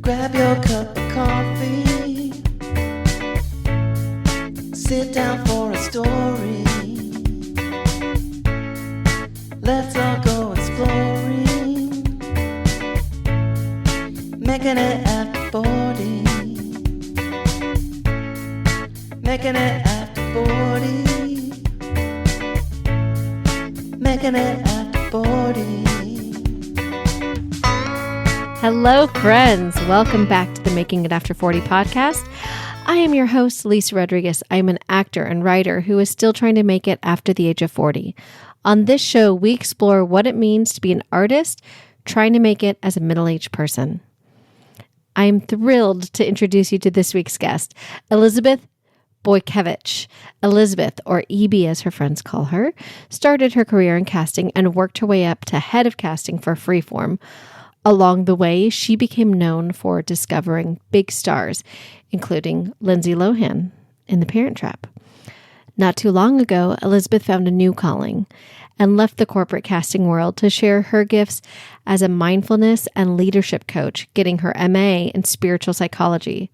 Grab your cup of coffee. Sit down for a story. Let's all go exploring. Making it after 40. Making it after 40. Making it after 40. Hello, friends. Welcome back to the Making It After 40 podcast. I am your host, Lisa Rodriguez. I am an actor and writer who is still trying to make it after the age of 40. On this show, we explore what it means to be an artist trying to make it as a middle-aged person. I am thrilled to introduce you to this week's guest, Elizabeth Boykewich. Elizabeth, or EB as her friends call her, started her career in casting and worked her way up to head of casting for Freeform. Along the way, she became known for discovering big stars, including Lindsay Lohan in The Parent Trap. Not too long ago, Elizabeth found a new calling and left the corporate casting world to share her gifts as a mindfulness and leadership coach, getting her MA in spiritual psychology.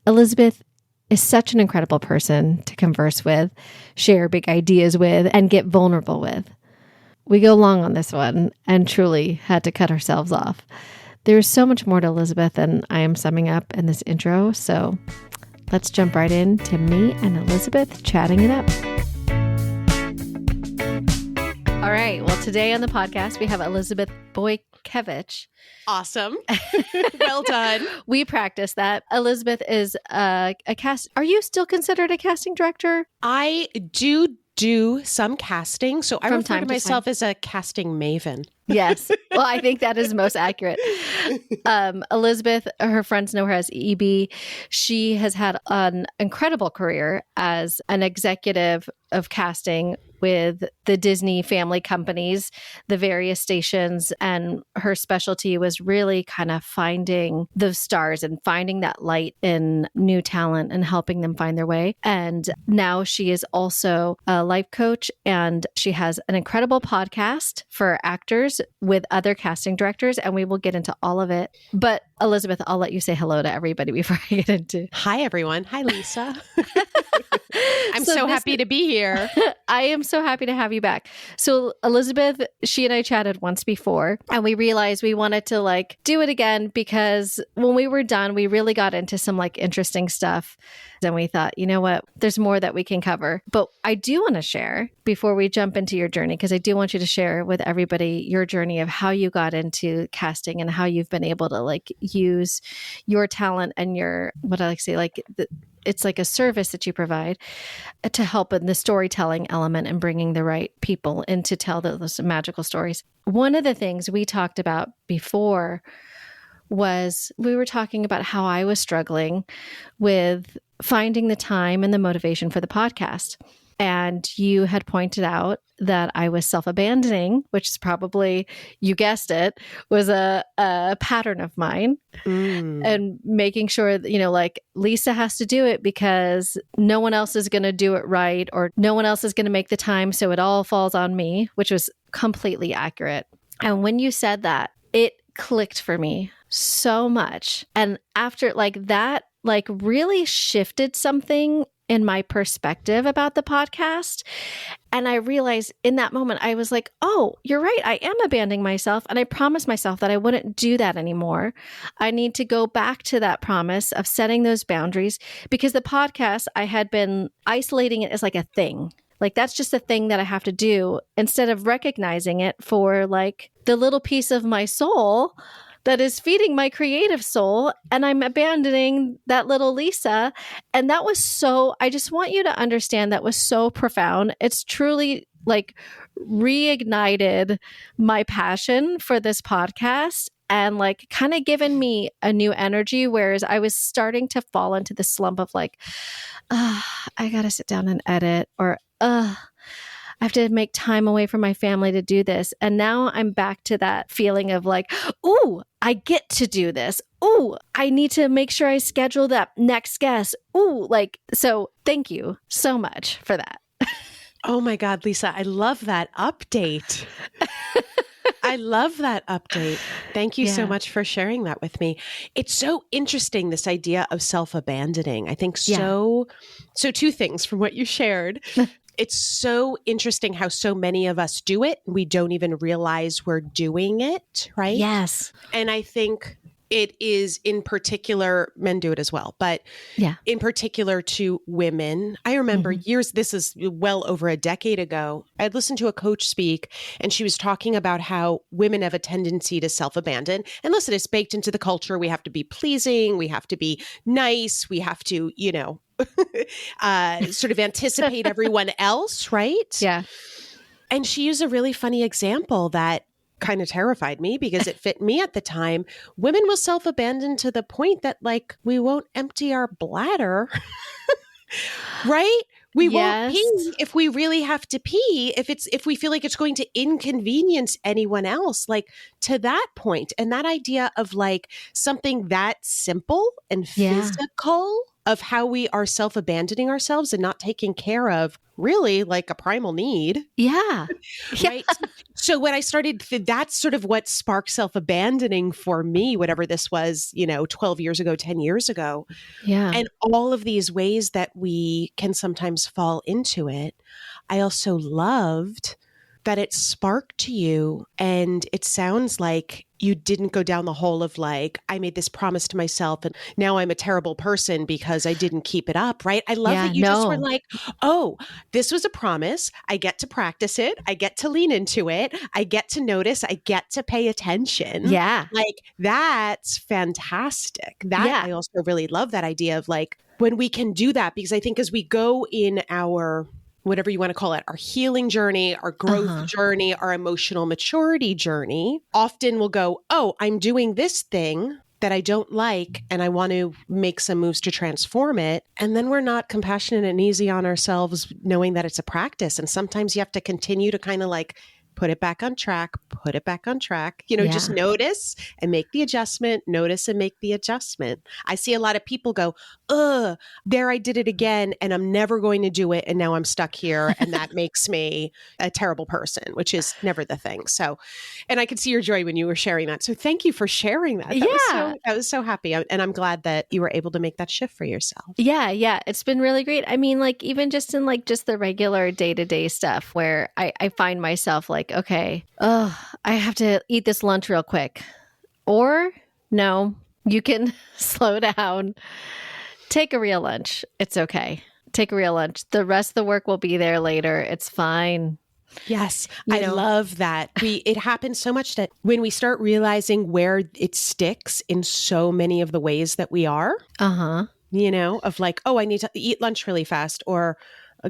Elizabeth is such an incredible person to converse with, share big ideas with, and get vulnerable with. We go long on this one and truly had to cut ourselves off. There's so much more to Elizabeth than I am summing up in this intro, so let's jump right into me and Elizabeth chatting it up. All right, well, today on the podcast, we have Elizabeth Boykewich. Awesome. Well done. We practice that. Elizabeth is a cast. Are you still considered a casting director? I do some casting, so I refer to myself as a casting maven. Yes. Well, I think that is most accurate. Elizabeth, her friends know her as EB. She has had an incredible career as an executive of casting with the Disney family companies, the various stations, and her specialty was really kind of finding those stars and finding that light in new talent and helping them find their way. And now she is also a life coach, and she has an incredible podcast for actors with other casting directors, and we will get into all of it. But Elizabeth, I'll let you say hello to everybody before I get into. Hi, everyone. Hi, Lisa. I'm so happy to be here. I am so happy to have you back. So Elizabeth, she and I chatted once before, and we realized we wanted to do it again because when we were done, we really got into some interesting stuff. And we thought, you know what, there's more that we can cover. But I do want to share before we jump into your journey, because I do want you to share with everybody your journey of how you got into casting and how you've been able to use your talent and your, what I like to say, it's like a service that you provide to help in the storytelling element and bringing the right people in to tell those magical stories. One of the things we talked about before was we were talking about how I was struggling with finding the time and the motivation for the podcast. And you had pointed out that I was self-abandoning, which is probably, you guessed it, was a pattern of mine. And making sure that, Lisa has to do it because no one else is going to do it right, or no one else is going to make the time. So it all falls on me, which was completely accurate. And when you said that, it clicked for me so much. And after that, really shifted something in my perspective about the podcast. And I realized in that moment, I was like, oh, you're right. I am abandoning myself. And I promised myself that I wouldn't do that anymore. I need to go back to that promise of setting those boundaries, because the podcast, I had been isolating it as a thing. That's just a thing that I have to do, instead of recognizing it for the little piece of my soul that is feeding my creative soul, and I'm abandoning that little Lisa. And that was I just want you to understand that was so profound. It's truly reignited my passion for this podcast and kind of given me a new energy, whereas I was starting to fall into the slump of I got to sit down and edit, or I have to make time away from my family to do this. And now I'm back to that feeling of ooh, I get to do this. Ooh, I need to make sure I schedule that next guest. Ooh, so thank you so much for that. Oh my God, Lisa, I love that update. I love that update. Thank you so much for sharing that with me. It's so interesting, this idea of self-abandoning. I think so two things from what you shared. It's so interesting how so many of us do it. We don't even realize we're doing it, right? Yes. And I think it is in particular, men do it as well, but in particular to women. I remember years, this is well over a decade ago, I had listened to a coach speak and she was talking about how women have a tendency to self-abandon. And listen, it's baked into the culture. We have to be pleasing. We have to be nice. We have to, sort of anticipate everyone else, right? Yeah. And she used a really funny example that kind of terrified me because it fit me at the time. Women will self-abandon to the point that like we won't empty our bladder, right? We won't pee if we really have to pee, if we feel like it's going to inconvenience anyone else, like to that point. And that idea of like something that simple and physical of how we are self-abandoning ourselves and not taking care of really like a primal need. Yeah. Right. So when I started, that's sort of what sparked self-abandoning for me, whatever this was, 12 years ago, 10 years ago. Yeah. And all of these ways that we can sometimes fall into it. I also loved that it sparked to you. And it sounds like you didn't go down the hole of like, I made this promise to myself and now I'm a terrible person because I didn't keep it up, right? I love that you just were like, oh, this was a promise. I get to practice it. I get to lean into it. I get to notice. I get to pay attention. Yeah. Like that's fantastic. I also really love that idea of like when we can do that, because I think as we go in our whatever you want to call it, our healing journey, our growth journey, our emotional maturity journey, often we'll go, oh, I'm doing this thing that I don't like, and I want to make some moves to transform it. And then we're not compassionate and easy on ourselves, knowing that it's a practice. And sometimes you have to continue to kind of like put it back on track, just notice and make the adjustment, notice and make the adjustment. I see a lot of people go, there I did it again and I'm never going to do it. And now I'm stuck here. And that makes me a terrible person, which is never the thing. So, and I could see your joy when you were sharing that. So thank you for sharing that. I was so happy. And I'm glad that you were able to make that shift for yourself. Yeah. It's been really great. I mean, like even just in like just the regular day-to-day stuff where I find myself like, okay, I have to eat this lunch real quick. Or no, you can slow down, take a real lunch. It's okay. Take a real lunch. The rest of the work will be there later. It's fine. Yes. I love that. It happens so much that when we start realizing where it sticks in so many of the ways that we are, of like, oh, I need to eat lunch really fast, or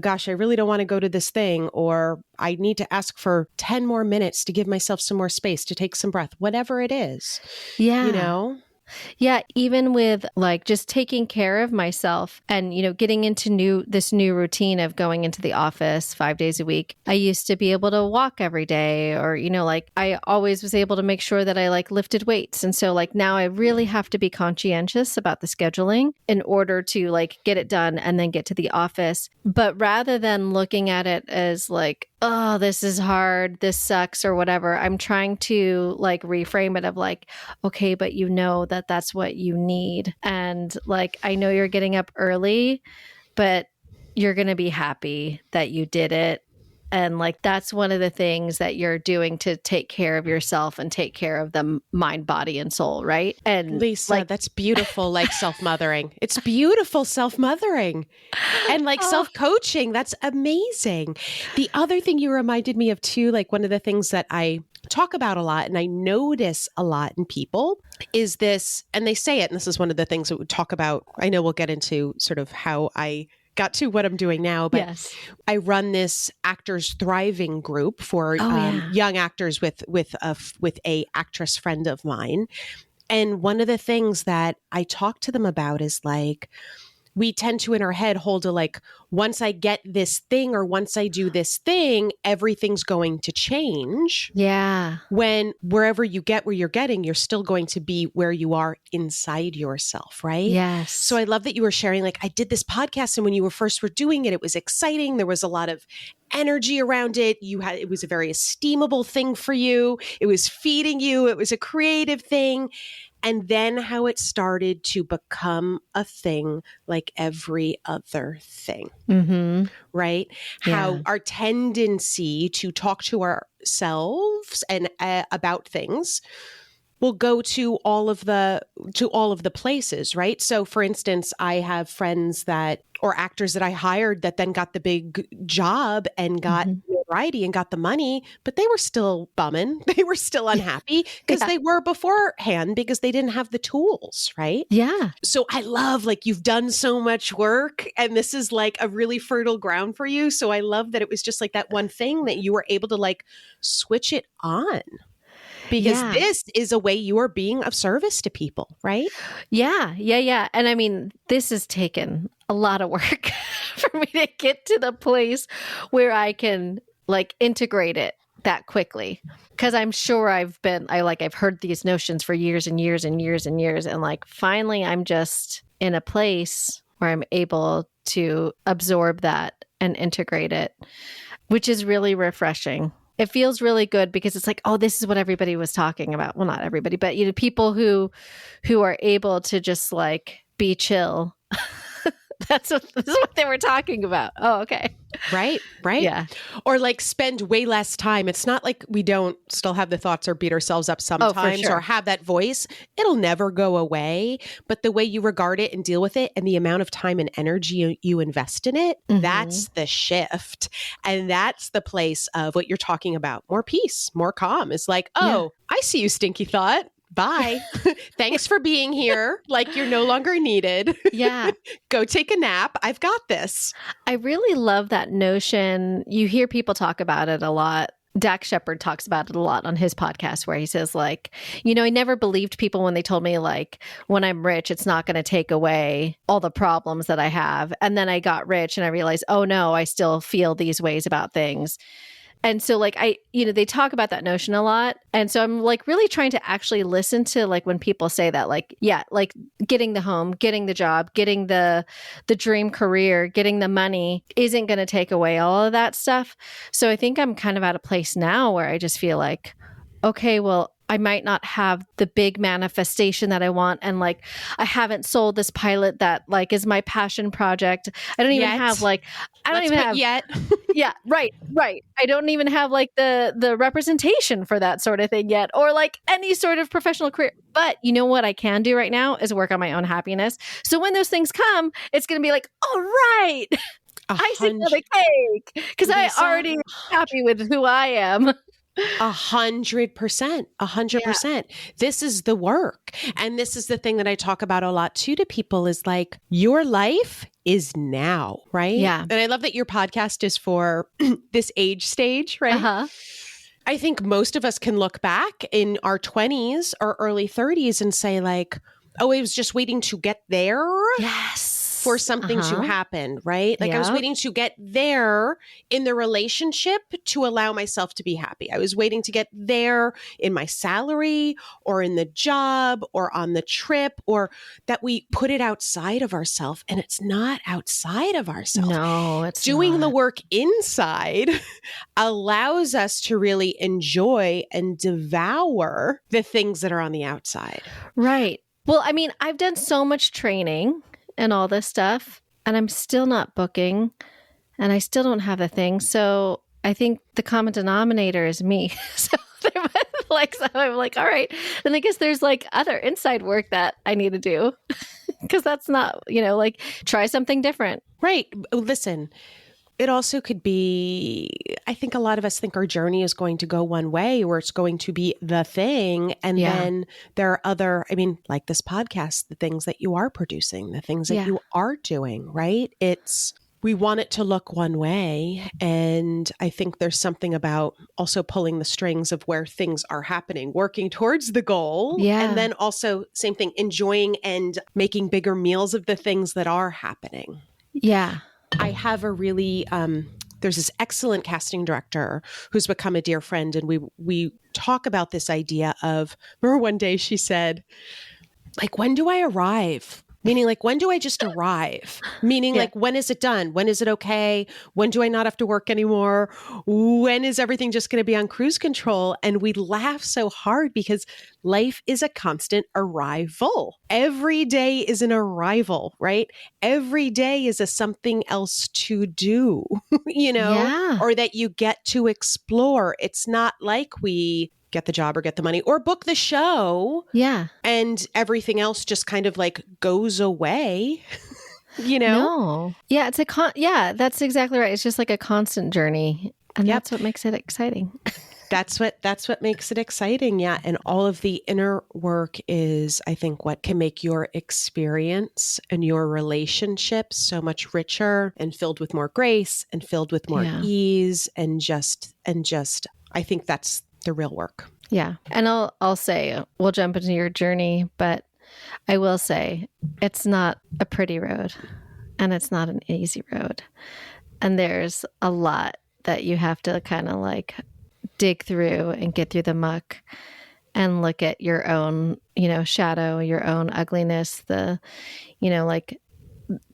gosh, I really don't want to go to this thing, or I need to ask for 10 more minutes to give myself some more space to take some breath, whatever it is. Yeah. Yeah, even with like just taking care of myself and, getting into this new routine of going into the office 5 days a week. I used to be able to walk every day, or, like I always was able to make sure that I like lifted weights. And so like now I really have to be conscientious about the scheduling in order to like get it done and then get to the office. But rather than looking at it as like, oh, this is hard, this sucks or whatever, I'm trying to like reframe it of like, okay, but that's what you need. And like, I know you're getting up early, but you're going to be happy that you did it. And like, that's one of the things that you're doing to take care of yourself and take care of the mind, body, and soul, right? And Lisa, like, that's beautiful, like self-mothering. It's beautiful self-mothering and like self-coaching. That's amazing. The other thing you reminded me of too, like one of the things that I talk about a lot and I notice a lot in people is this, and they say it, and this is one of the things that we talk about. I know we'll get into sort of how I got to what I'm doing now, but I run this Actors Thriving group for young actors with a actress friend of mine. And one of the things that I talk to them about is like, we tend to in our head hold a like once I get this thing or once I do this thing, everything's going to change. Yeah. When wherever you get where you're getting, you're still going to be where you are inside yourself, right? Yes. So I love that you were sharing, like, I did this podcast and when you were first were doing it, it was exciting. There was a lot of energy around it. It was a very esteemable thing for you. It was feeding you. It was a creative thing. And then how it started to become a thing like every other thing, right? How our tendency to talk to ourselves and about things will go to all of the places, right? So for instance, I have friends or actors that I hired that then got the big job and got notoriety and got the money, but they were still bumming. They were still unhappy because they were beforehand because they didn't have the tools, right? Yeah. So I love, like, you've done so much work and this is like a really fertile ground for you. So I love that it was just like that one thing that you were able to like switch it on. Because this is a way you are being of service to people, right? Yeah. And I mean, this has taken a lot of work for me to get to the place where I can like integrate it that quickly. Because I'm sure I've heard these notions for years and years and years and years. And like, finally, I'm just in a place where I'm able to absorb that and integrate it, which is really refreshing. It feels really good because it's like, oh, this is what everybody was talking about. Well, not everybody, but people who are able to just like be chill. This is what they were talking about. Oh, okay. Right. Yeah. Or like spend way less time. It's not like we don't still have the thoughts or beat ourselves up sometimes or have that voice. It'll never go away. But the way you regard it and deal with it and the amount of time and energy you invest in it, that's the shift. And that's the place of what you're talking about. More peace, more calm. It's like, oh, I see you, stinky thought. Bye. Thanks for being here. Like, you're no longer needed. Yeah. Go take a nap. I've got this. I really love that notion. You hear people talk about it a lot. Dax Shepard talks about it a lot on his podcast where he says like, I never believed people when they told me like, when I'm rich, it's not going to take away all the problems that I have. And then I got rich and I realized, oh no, I still feel these ways about things. And so like they talk about that notion a lot. And so I'm like really trying to actually listen to like when people say that, like, yeah, like getting the home, getting the job, getting the dream career, getting the money isn't going to take away all of that stuff. So I think I'm kind of at a place now where I just feel like, okay, well, I might not have the big manifestation that I want. And like, I haven't sold this pilot that like is my passion project. I don't even have like, yet. Yeah, right. I don't even have like the representation for that sort of thing yet, or like any sort of professional career. But you know what I can do right now is work on my own happiness. So when those things come, it's going to be like, all right, icing on the cake. Because I already am happy with who I am. 100%. 100%. This is the work. And this is the thing that I talk about a lot too to people is like, your life is now, right? Yeah. And I love that your podcast is for this age stage, right? Uh-huh. I think most of us can look back in our 20s or early 30s and say like, oh, I was just waiting to get there. Yes. For something to happen, right? Like I was waiting to get there in the relationship to allow myself to be happy. I was waiting to get there in my salary or in the job or on the trip, or that we put it outside of ourselves, and it's not outside of ourselves. No, it's doing not. The work inside allows us to really enjoy and devour the things that are on the outside. Right. Well, I mean, I've done so much training and all this stuff, and I'm still not booking, and I still don't have the thing. So I think the common denominator is me. So I'm like, all right. Then I guess there's like other inside work that I need to do because that's not, like try something different. Right. Listen, it also could be, I think a lot of us think our journey is going to go one way where it's going to be the thing. And then there are other, like this podcast, the things that you are producing, the things that you are doing, right? We want it to look one way. And I think there's something about also pulling the strings of where things are happening, working towards the goal. Yeah. And then also same thing, enjoying and making bigger meals of the things that are happening. Yeah. I have a really, there's this excellent casting director who's become a dear friend. And we talk about this idea of, remember one day she said, like, when do I arrive? Meaning like, when do I just arrive? Meaning like, when is it done? When is it okay? When do I not have to work anymore? When is everything just going to be on cruise control? And we laugh so hard because life is a constant arrival. Every day is an arrival, right? Every day is a something else to do, or that you get to explore. It's not like we get the job or get the money or book the show. Yeah. And everything else just kind of like goes away, No. Yeah, that's exactly right. It's just like a constant journey. And that's what makes it exciting. That's what makes it exciting. Yeah. And all of the inner work is, I think, what can make your experience and your relationships so much richer and filled with more grace and filled with more ease and just, I think that's the real work. Yeah. And I'll say, we'll jump into your journey, but I will say it's not a pretty road and it's not an easy road. And there's a lot that you have to kind of like dig through and get through the muck and look at your own, shadow, your own ugliness, the, like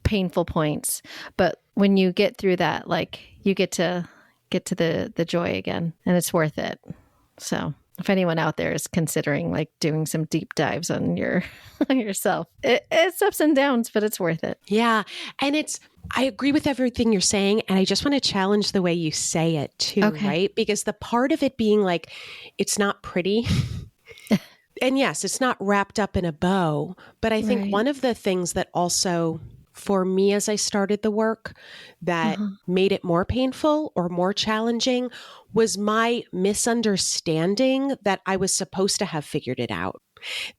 painful points. But when you get through that, like you get to the joy again, and it's worth it. So if anyone out there is considering like doing some deep dives on yourself, it's ups and downs, but it's worth it. Yeah. And I agree with everything you're saying. And I just want to challenge the way you say it too, right? Because the part of it being like, it's not pretty. And yes, it's not wrapped up in a bow. But I think one of the things that also, for me, as I started the work, that made it more painful or more challenging was my misunderstanding that I was supposed to have figured it out,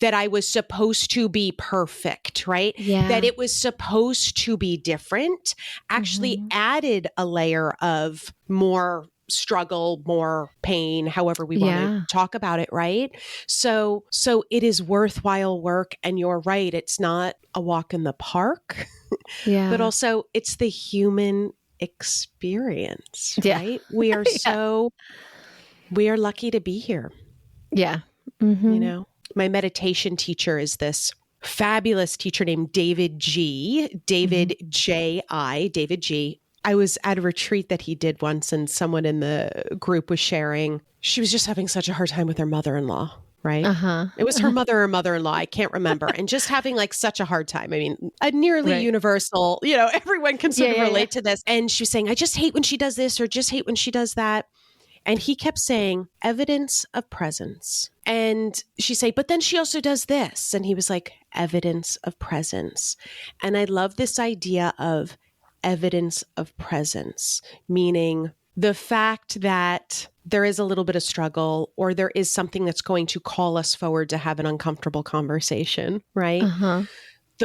that I was supposed to be perfect, right? Yeah. That it was supposed to be different, actually added a layer of more struggle, more pain, however we want to talk about it, right? So it is worthwhile work. And you're right, it's not a walk in the park, but also it's the human experience, right? We are we are lucky to be here. Yeah. My meditation teacher is this fabulous teacher named David G. David J.I. David G. I was at a retreat that he did once, and someone in the group was sharing, she was just having such a hard time with her mother-in-law, right? It was her mother or mother-in-law, I can't remember. And just having like such a hard time. I mean, a nearly universal, everyone can sort of relate to this. And she was saying, I just hate when she does this or just hate when she does that. And he kept saying, evidence of presence. And she'd say, but then she also does this. And he was like, evidence of presence. And I love this idea of evidence of presence, meaning the fact that there is a little bit of struggle or there is something that's going to call us forward to have an uncomfortable conversation, right?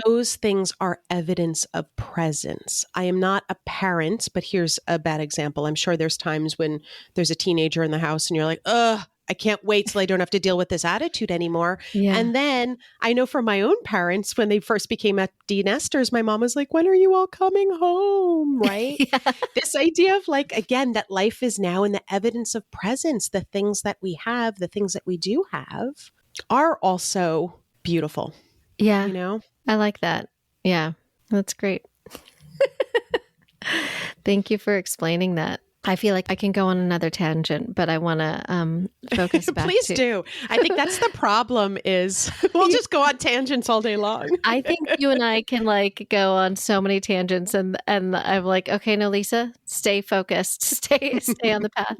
Those things are evidence of presence. I am not a parent, but here's a bad example. I'm sure there's times when there's a teenager in the house and you're like, ugh, I can't wait till I don't have to deal with this attitude anymore. And then I know from my own parents, when they first became empty nesters, my mom was like, when are you all coming home? Right? This idea of like, again, that life is now in the evidence of presence. The things that we have, the things that we do have are also beautiful. Yeah. I like that. Yeah. That's great. Thank you for explaining that. I feel like I can go on another tangent, but I want to focus back. Please do. I think that's the problem is we'll just go on tangents all day long. I think you and I can like go on so many tangents and I'm like, okay, no, Lisa, stay focused, stay on the path.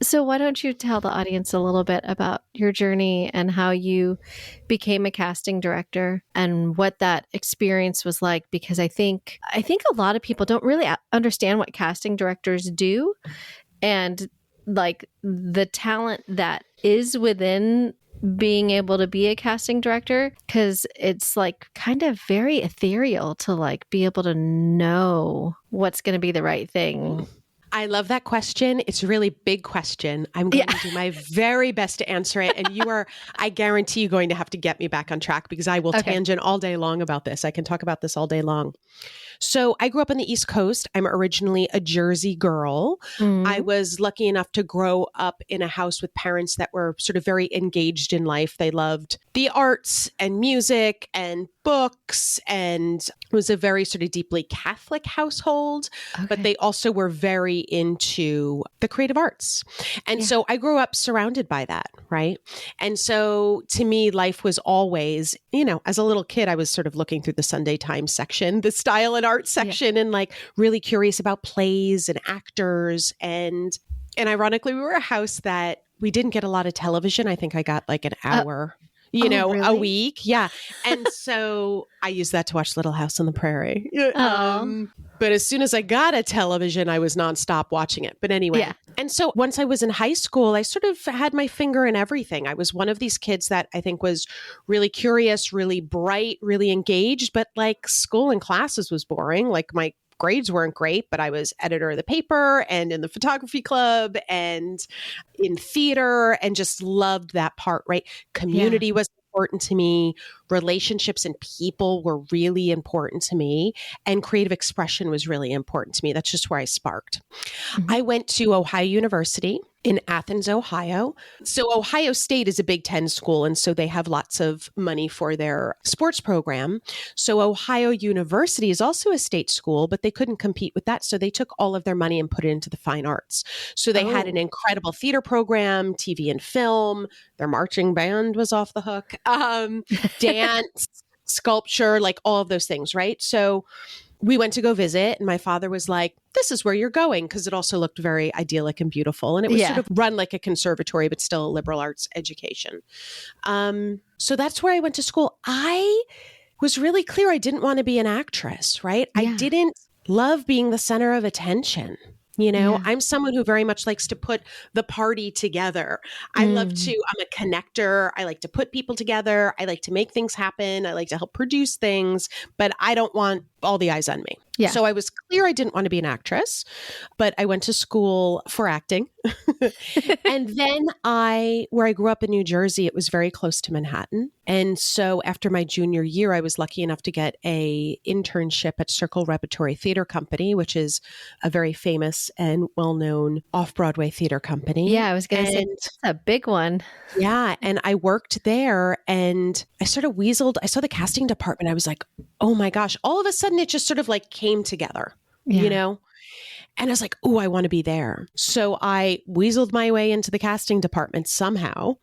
So why don't you tell the audience a little bit about your journey and how you became a casting director and what that experience was like? Because I think a lot of people don't really understand what casting directors do and like the talent that is within being able to be a casting director, because it's like kind of very ethereal to like be able to know what's going to be the right thing. I love that question. It's a really big question. I'm going to do my very best to answer it. And you are, I guarantee you, going to have to get me back on track because I will tangent all day long about this. I can talk about this all day long. So I grew up on the East Coast. I'm originally a Jersey girl. I was lucky enough to grow up in a house with parents that were sort of very engaged in life. They loved the arts and music and books, and it was a very sort of deeply Catholic household, but they also were very into the creative arts. And so I grew up surrounded by that, right? And so to me, life was always, you know, as a little kid, I was sort of looking through the Sunday Times section, the style and art section, and like really curious about plays and actors. And ironically, we were a house that we didn't get a lot of television. I think I got like an hour. Really? A week. Yeah. And so I used that to watch Little House on the Prairie. But as soon as I got a television, I was nonstop watching it. But anyway. And so once I was in high school, I sort of had my finger in everything. I was one of these kids that I think was really curious, really bright, really engaged, but like school and classes was boring. Like my grades weren't great, but I was editor of the paper and in the photography club and in theater and just loved that part, right? Community was important to me. Relationships and people were really important to me. And creative expression was really important to me. That's just where I sparked. I went to Ohio University in Athens, Ohio. So Ohio State is a Big Ten school, and so they have lots of money for their sports program. So Ohio University is also a state school, but they couldn't compete with that. So they took all of their money and put it into the fine arts. So they had an incredible theater program, TV and film. Their marching band was off the hook. Dance, sculpture, like all of those things, right? So we went to go visit, and my father was like, this is where you're going, because it also looked very idyllic and beautiful. And it was sort of run like a conservatory, but still a liberal arts education. So that's where I went to school. I was really clear I didn't want to be an actress, right? I didn't love being the center of attention. You know, I'm someone who very much likes to put the party together. I'm a connector. I like to put people together. I like to make things happen. I like to help produce things, but I don't want all the eyes on me. Yeah. So I was clear I didn't want to be an actress, but I went to school for acting. And then where I grew up in New Jersey, it was very close to Manhattan. And so after my junior year, I was lucky enough to get a internship at Circle Repertory Theater Company, which is a very famous and well-known off-Broadway theater company. Yeah, I was going to say, that's a big one. Yeah. And I worked there and I sort of weaseled. I saw the casting department. I was like, oh my gosh, all of a sudden it just sort of like came together, you know? And I was like, oh, I want to be there. So I weaseled my way into the casting department somehow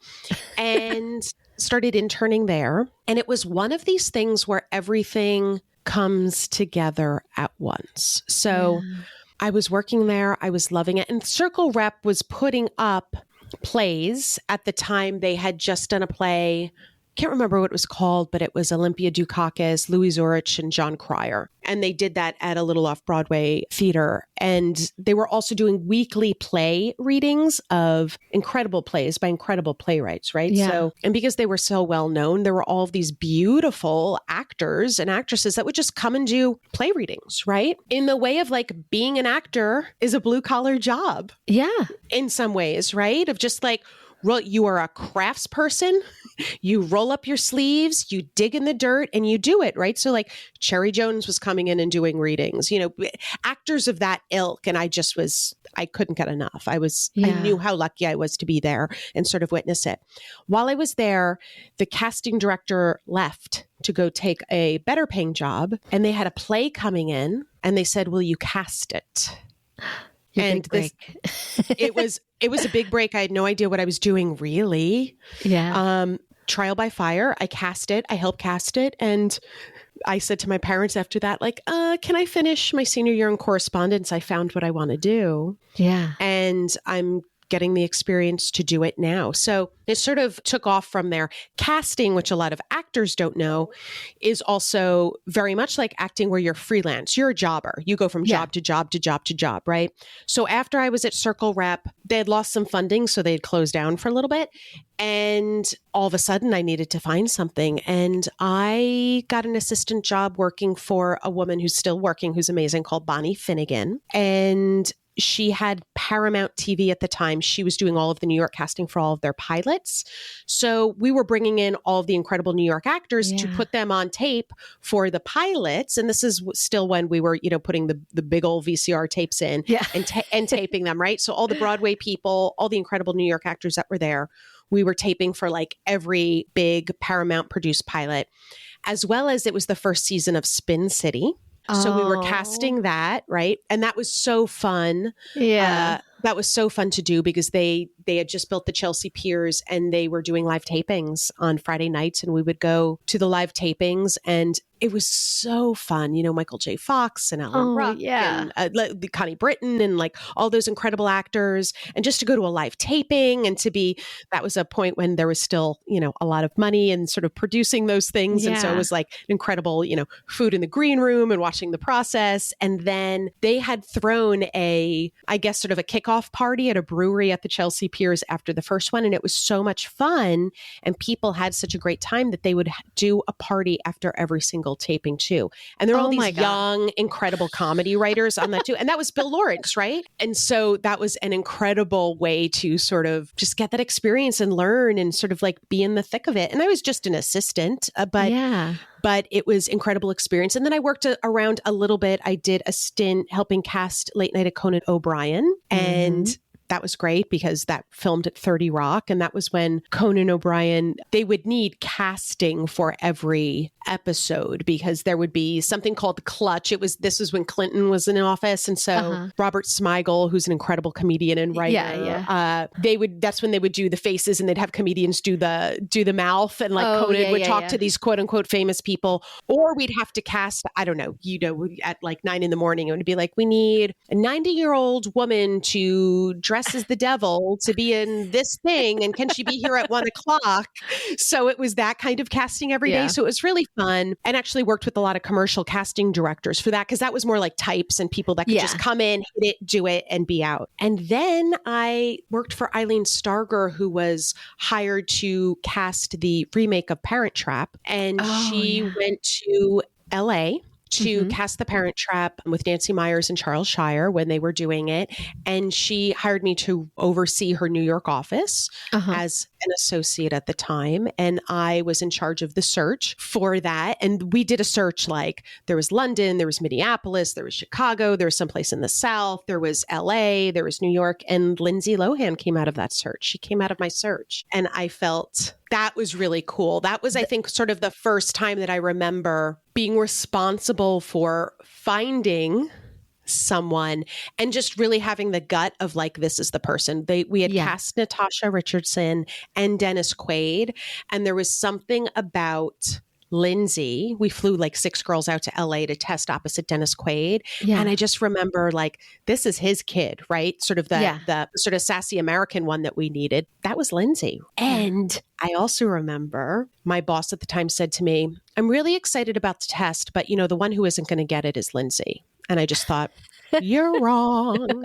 and started interning there. And it was one of these things where everything comes together at once. So I was working there. I was loving it. And Circle Rep was putting up plays. At the time, they had just done a play. Can't remember what it was called, but it was Olympia Dukakis, Louis Zorich, and John Cryer. And they did that at a little off-Broadway theater. And they were also doing weekly play readings of incredible plays by incredible playwrights, right? Yeah. So, and because they were so well known, there were all of these beautiful actors and actresses that would just come and do play readings, right? In the way of like being an actor is a blue-collar job. Yeah. In some ways, right? Of just like, you are a crafts person, you roll up your sleeves, you dig in the dirt and you do it, right? So like Cherry Jones was coming in and doing readings, you know, actors of that ilk. And I couldn't get enough. I knew how lucky I was to be there and sort of witness it. While I was there, the casting director left to go take a better paying job, and they had a play coming in and they said, will you cast it? And it was a big break. I had no idea what I was doing, really. Yeah. Trial by fire. I cast it. I helped cast it. And I said to my parents after that, like, can I finish my senior year in correspondence? I found what I want to do. Yeah. And I'm getting the experience to do it now. So it sort of took off from there. Casting, which a lot of actors don't know, is also very much like acting where you're freelance. You're a jobber. You go from job to job to job to job, right? So after I was at Circle Rep, they had lost some funding, so they'd closed down for a little bit. And all of a sudden I needed to find something. And I got an assistant job working for a woman who's still working, who's amazing, called Bonnie Finnegan. And she had Paramount TV at the time. She was doing all of the New York casting for all of their pilots. So we were bringing in all of the incredible New York actors to put them on tape for the pilots. And this is still when we were, putting the big old VCR tapes in and taping them, right? So all the Broadway people, all the incredible New York actors that were there, we were taping for like every big Paramount produced pilot, as well as it was the first season of Spin City. So we were casting that, right? And that was so fun. Yeah. That was so fun to do because they had just built the Chelsea Piers and they were doing live tapings on Friday nights, and we would go to the live tapings, and it was so fun. Michael J. Fox and Alan Ruck and Connie Britton and like all those incredible actors, and just to go to a live taping and that was a point when there was still, a lot of money and sort of producing those things. And so it was like incredible, food in the green room and watching the process. And then they had thrown sort of a kickoff party at a brewery at the Chelsea Piers after the first one. And it was so much fun. And people had such a great time that they would do a party after every single taping too. And there were all these young, incredible comedy writers on that too. And that was Bill Lawrence, right? And so that was an incredible way to sort of just get that experience and learn and sort of like be in the thick of it. And I was just an assistant, but it was incredible experience. And then I worked around a little bit. I did a stint helping cast Late Night at Conan O'Brien. And that was great because that filmed at 30 Rock. And that was when Conan O'Brien, they would need casting for every episode because there would be something called Clutch. This was when Clinton was in office. And so Robert Smigel, who's an incredible comedian and writer, that's when they would do the faces and they'd have comedians do the mouth, and like Conan would talk to these quote unquote famous people. Or we'd have to cast, I don't know, at like 9 a.m, it would be like, we need a 90-year-old woman to dress as the devil to be in this thing, and can she be here at 1 o'clock? So it was that kind of casting every day. So it was really fun, and actually worked with a lot of commercial casting directors for that, because that was more like types and people that could just come in, hit it, do it, and be out. And then I worked for Eileen Starger, who was hired to cast the remake of Parent Trap, and she went to LA to cast The Parent Trap with Nancy Myers and Charles Shire when they were doing it. And she hired me to oversee her New York office as an associate at the time. And I was in charge of the search for that. And we did a search, like there was London, there was Minneapolis, there was Chicago, there was someplace in the South, there was LA, there was New York. And Lindsay Lohan came out of that search. She came out of my search. And I felt that was really cool. That was, I think, sort of the first time that I remember being responsible for finding someone and just really having the gut of like, this is the person. We had cast Natasha Richardson and Dennis Quaid, and there was something about Lindsay. We flew like 6 girls out to LA to test opposite Dennis Quaid. And I just remember like, this is his kid, right? Sort of the sort of sassy American one that we needed. That was Lindsay. And I also remember my boss at the time said to me, I'm really excited about the test, but the one who isn't going to get it is Lindsay. And I just thought, you're wrong.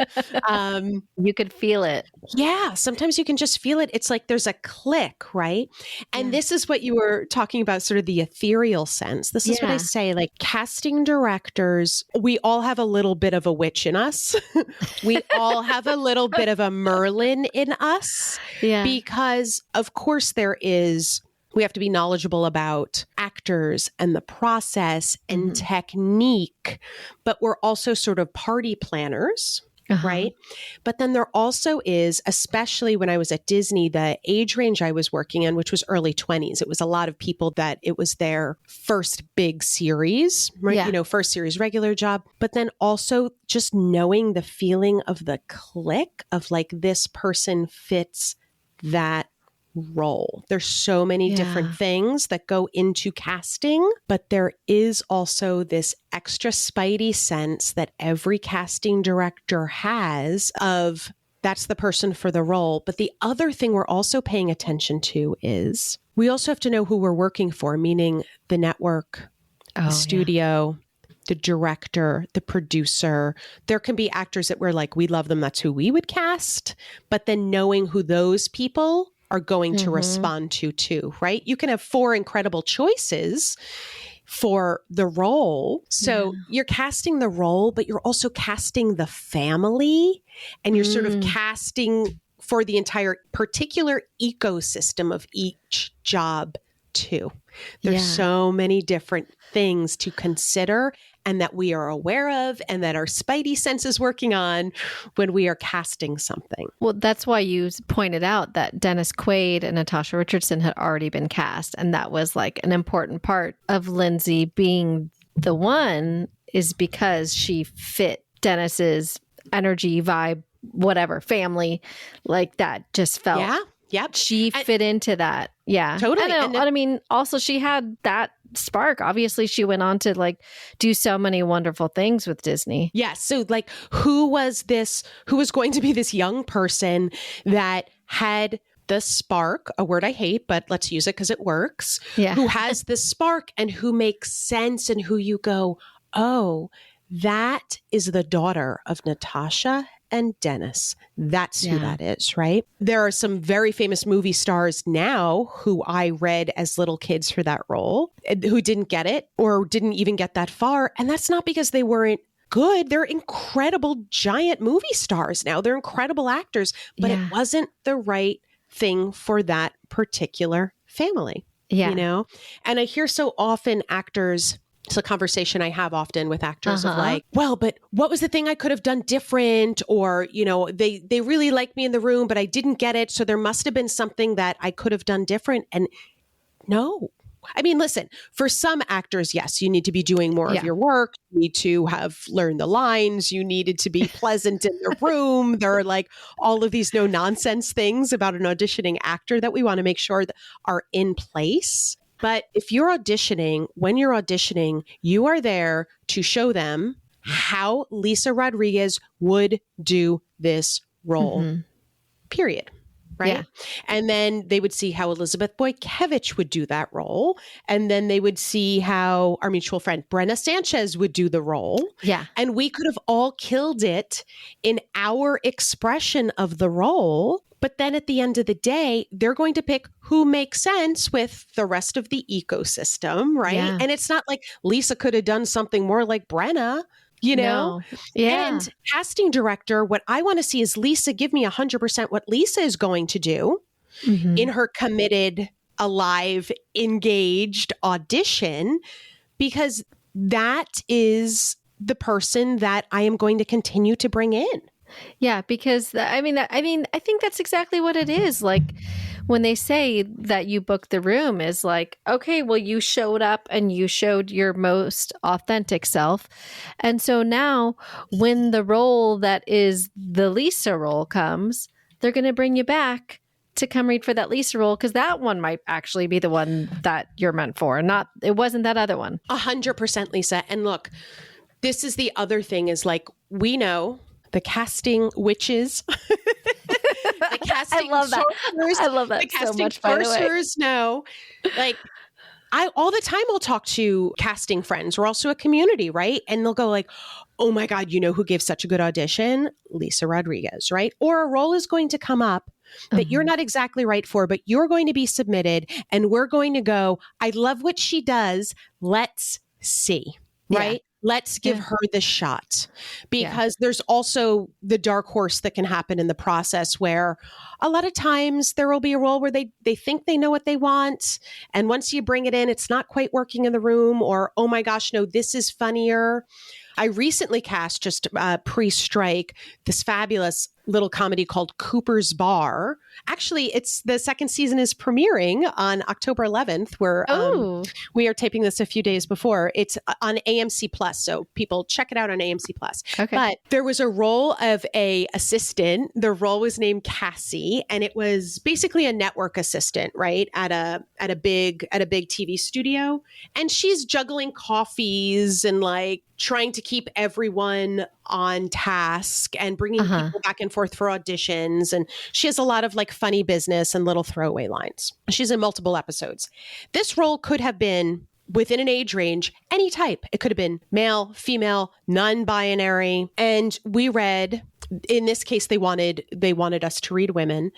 You could feel it. Yeah. Sometimes you can just feel it. It's like there's a click, right? And this is what you were talking about, sort of the ethereal sense. This is what I say, like casting directors, we all have a little bit of a witch in us. We all have a little bit of a Merlin in us. Because of course we have to be knowledgeable about actors and the process and technique, but we're also sort of party planners, right? But then there also is, especially when I was at Disney, the age range I was working in, which was early 20s. It was a lot of people that it was their first big series, right? First series regular job, but then also just knowing the feeling of the click of like, this person fits that role. There's so many different things that go into casting, but there is also this extra spidey sense that every casting director has of that's the person for the role. But the other thing we're also paying attention to is we also have to know who we're working for, meaning the network, the studio, the director, the producer. There can be actors that we're like, we love them, that's who we would cast. But then knowing who those people are going to respond to too, right? You can have 4 incredible choices. for the role. So you're casting the role, but you're also casting the family, and you're sort of casting for the entire particular ecosystem of each job too. There's so many different things to consider and that we are aware of and that our spidey sense is working on when we are casting something. Well, that's why you pointed out that Dennis Quaid and Natasha Richardson had already been cast. And that was like an important part of Lindsay being the one, is because she fit Dennis's energy, vibe, whatever, family, like that just felt. Yeah. Yep. She fit into that. Yeah. Totally. I mean, also she had that spark. Obviously, she went on to like do so many wonderful things with Disney. Yes. So like who was going to be this young person that had the spark, a word I hate, but let's use it because it works. Yeah. Who has the spark and who makes sense and who you go, oh, that is the daughter of Natasha and Dennis. That's who that is, right? There are some very famous movie stars now who I read as little kids for that role, who didn't get it or didn't even get that far. And that's not because they weren't good. They're incredible giant movie stars now. They're incredible actors, but it wasn't the right thing for that particular family, you know? And I hear so often actors, it's a conversation I have often with actors of like, well, but what was the thing I could have done different? Or, you know, they really liked me in the room, but I didn't get it. So there must have been something that I could have done different. And no, I mean, listen, for some actors, yes, you need to be doing more of your work. You need to have learned the lines. You needed to be pleasant in the room. There are like all of these no nonsense things about an auditioning actor that we want to make sure that are in place. But if you're auditioning, when you're auditioning, you are there to show them how Lisa Rodriguez would do this role, period. Right. Yeah. And then they would see how Elizabeth Boykewich would do that role. And then they would see how our mutual friend Brenna Sanchez would do the role. Yeah. And we could have all killed it in our expression of the role. But then at the end of the day, they're going to pick who makes sense with the rest of the ecosystem. Right. Yeah. And it's not like Lisa could have done something more like Brenna. You know? No. Yeah. And casting director, what I want to see is Lisa give me 100% what Lisa is going to do in her committed, alive, engaged audition, because that is the person that I am going to continue to bring in. Yeah, because I think that's exactly what it is. Like when they say that you book the room is like, okay, well, you showed up and you showed your most authentic self. And so now when the role that is the Lisa role comes, they're going to bring you back to come read for that Lisa role, because that one might actually be the one that you're meant for. It wasn't that other one. 100% Lisa. And look, this is the other thing is like, we know the casting witches, the casting I love that. I love that the casting so much, by the way. know, like all the time I'll talk to casting friends. We're also a community, right? And they'll go like, oh my God, you know who gives such a good audition? Lisa Rodriguez, right? Or a role is going to come up that you're not exactly right for, but you're going to be submitted and we're going to go, I love what she does. Let's see, right? Yeah. Let's give her the shot, because there's also the dark horse that can happen in the process where a lot of times there will be a role where they think they know what they want. And once you bring it in, it's not quite working in the room, or, oh my gosh, no, this is funnier. I recently cast, just pre-strike, this fabulous little comedy called Cooper's Bar. Actually, the second season is premiering on October 11th. We are taping this a few days before. It's on AMC Plus, so people check it out on AMC Plus. Okay. But there was a role of a assistant. The role was named Cassie, and it was basically a network assistant, right, at a big TV studio. And she's juggling coffees and like trying to keep everyone on task and bringing people back and forth for auditions. And she has a lot of like funny business and little throwaway lines. She's in multiple episodes. This role could have been within an age range, any type. It could have been male, female, non-binary. And we read, in this case, they wanted us to read women.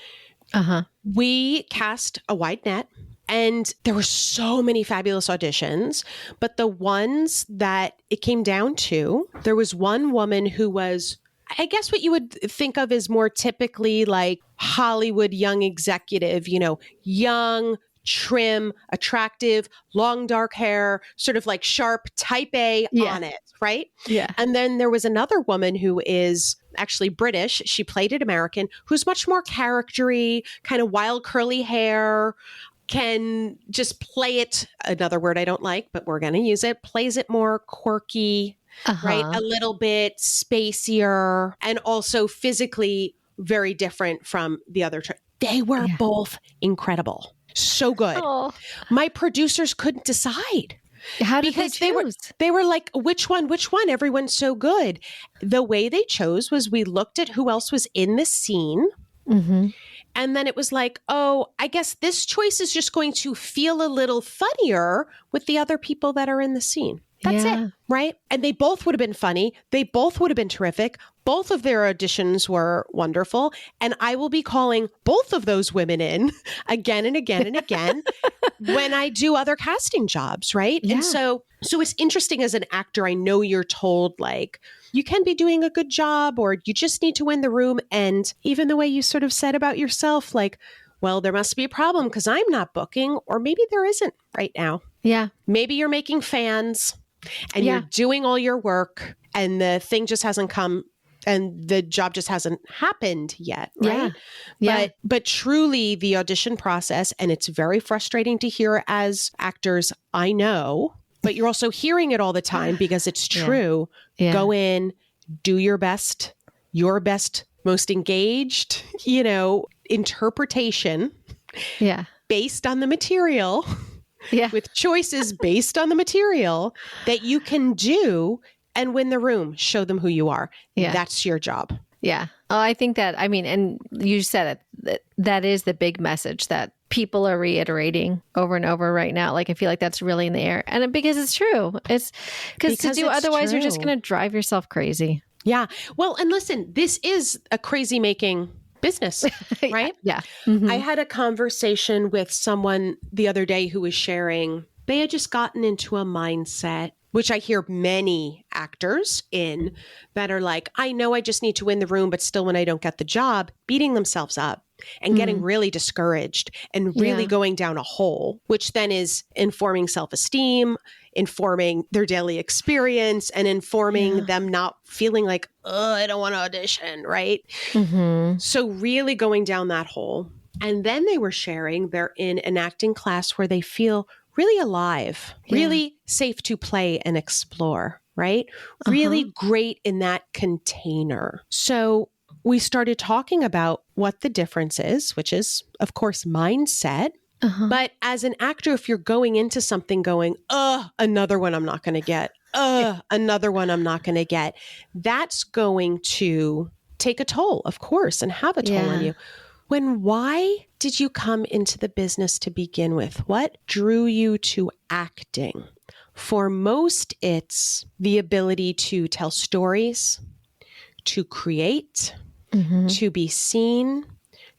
We cast a wide net. And there were so many fabulous auditions, but the ones that it came down to, there was one woman who was, I guess what you would think of as more typically like Hollywood young executive, young, trim, attractive, long dark hair, sort of like sharp type A on it, right? Yeah. And then there was another woman who is actually British. She played an American who's much more charactery, kind of wild curly hair, can just play it. Another word I don't like, but we're going to use it. Plays it more quirky, right? A little bit spacier, and also physically very different from the other. They were both incredible. So good. Oh. My producers couldn't decide. How did they choose? They were like, which one? Everyone's so good. The way they chose was we looked at who else was in the scene. Mm-hmm. And then it was like, oh, I guess this choice is just going to feel a little funnier with the other people that are in the scene. That's it, right? And they both would have been funny. They both would have been terrific. Both of their auditions were wonderful. And I will be calling both of those women in again and again and again when I do other casting jobs, right? Yeah. And so it's interesting as an actor, I know you're told like, you can be doing a good job or you just need to win the room. And even the way you sort of said about yourself, like, well, there must be a problem because I'm not booking, or maybe there isn't right now. Yeah. Maybe you're making fans and you're doing all your work and the thing just hasn't come and the job just hasn't happened yet, right? Yeah. But truly the audition process, and it's very frustrating to hear as actors, I know, but you're also hearing it all the time because it's true. Yeah. Go in, do your best, most engaged, interpretation based on the material. Yeah. With choices based on the material that you can do and win the room, show them who you are. Yeah. That's your job. Yeah. Oh, I think that, and you said it, that is the big message that people are reiterating over and over right now. Like, I feel like that's really in the air. And because it's true. It's because to do otherwise, you're just going to drive yourself crazy. Yeah. Well, and listen, this is a crazy making business, right? Yeah. Mm-hmm. I had a conversation with someone the other day who was sharing, they had just gotten into a mindset, which I hear many actors in, that are like, I know I just need to win the room, but still when I don't get the job, beating themselves up and getting really discouraged and really going down a hole, which then is informing self-esteem, informing their daily experience, and informing them not feeling like, oh, I don't want to audition, right? Mm-hmm. So really going down that hole. And then they were sharing they're in an acting class where they feel really alive, really safe to play and explore, right? Really great in that container. So we started talking about what the difference is, which is, of course, mindset. But as an actor, if you're going into something going, another one I'm not going to get, another one I'm not going to get, that's going to take a toll, of course, and have a toll on you. Why did you come into the business to begin with? What drew you to acting? For most, it's the ability to tell stories, to create, to be seen,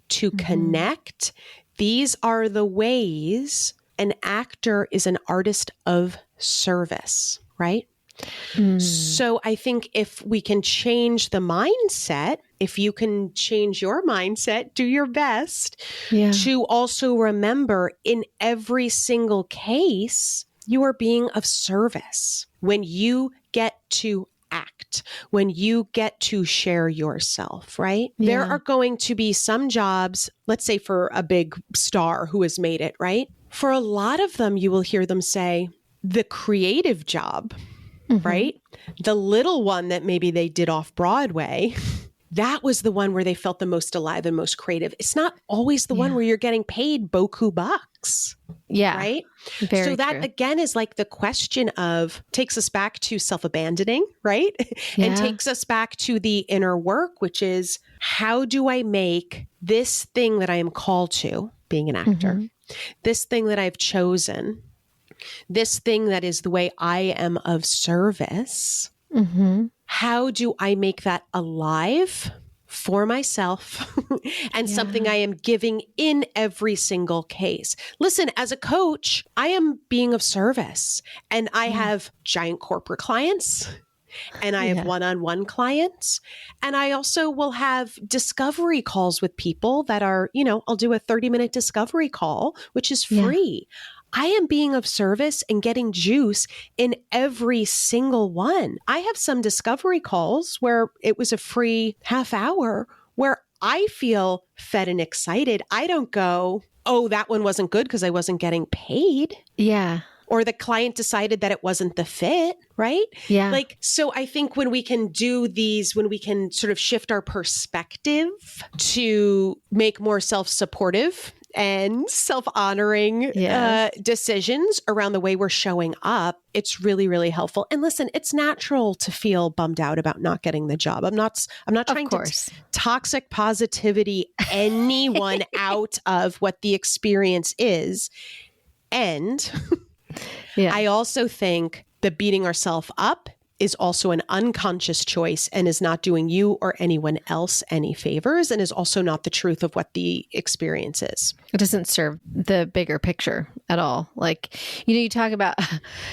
to connect. These are the ways an actor is an artist of service, right? So I think if we can change the mindset, if you can change your mindset, do your best to also remember in every single case, you are being of service when you get to act, when you get to share yourself, right? Yeah. There are going to be some jobs, let's say for a big star who has made it, right? For a lot of them, you will hear them say the creative job, right? The little one that maybe they did off Broadway, that was the one where they felt the most alive and most creative. It's not always the one where you're getting paid beaucoup bucks. Yeah. Right? Very so that true. Again is like the question of, takes us back to self-abandoning, right? And takes us back to the inner work, which is, how do I make this thing that I am called to, being an actor, this thing that I've chosen, this thing that is the way I am of service, how do I make that alive for myself and something I am giving in every single case. Listen, as a coach, I am being of service, and I have giant corporate clients, and I have one-on-one clients. And I also will have discovery calls with people that are, I'll do a 30-minute discovery call, which is free. I am being of service and getting juice in every single one. I have some discovery calls where it was a free half hour where I feel fed and excited. I don't go, oh, that one wasn't good because I wasn't getting paid. Yeah. Or the client decided that it wasn't the fit, right? Yeah. So I think when we can do these, when we can sort of shift our perspective to make more self-supportive and self-honoring decisions around the way we're showing up, it's really, really helpful. And listen, it's natural to feel bummed out about not getting the job. I'm not trying to toxic positivity anyone out of what the experience is. And I also think that beating ourselves up is also an unconscious choice and is not doing you or anyone else any favors, and is also not the truth of what the experience is. It doesn't serve the bigger picture at all. You talk about,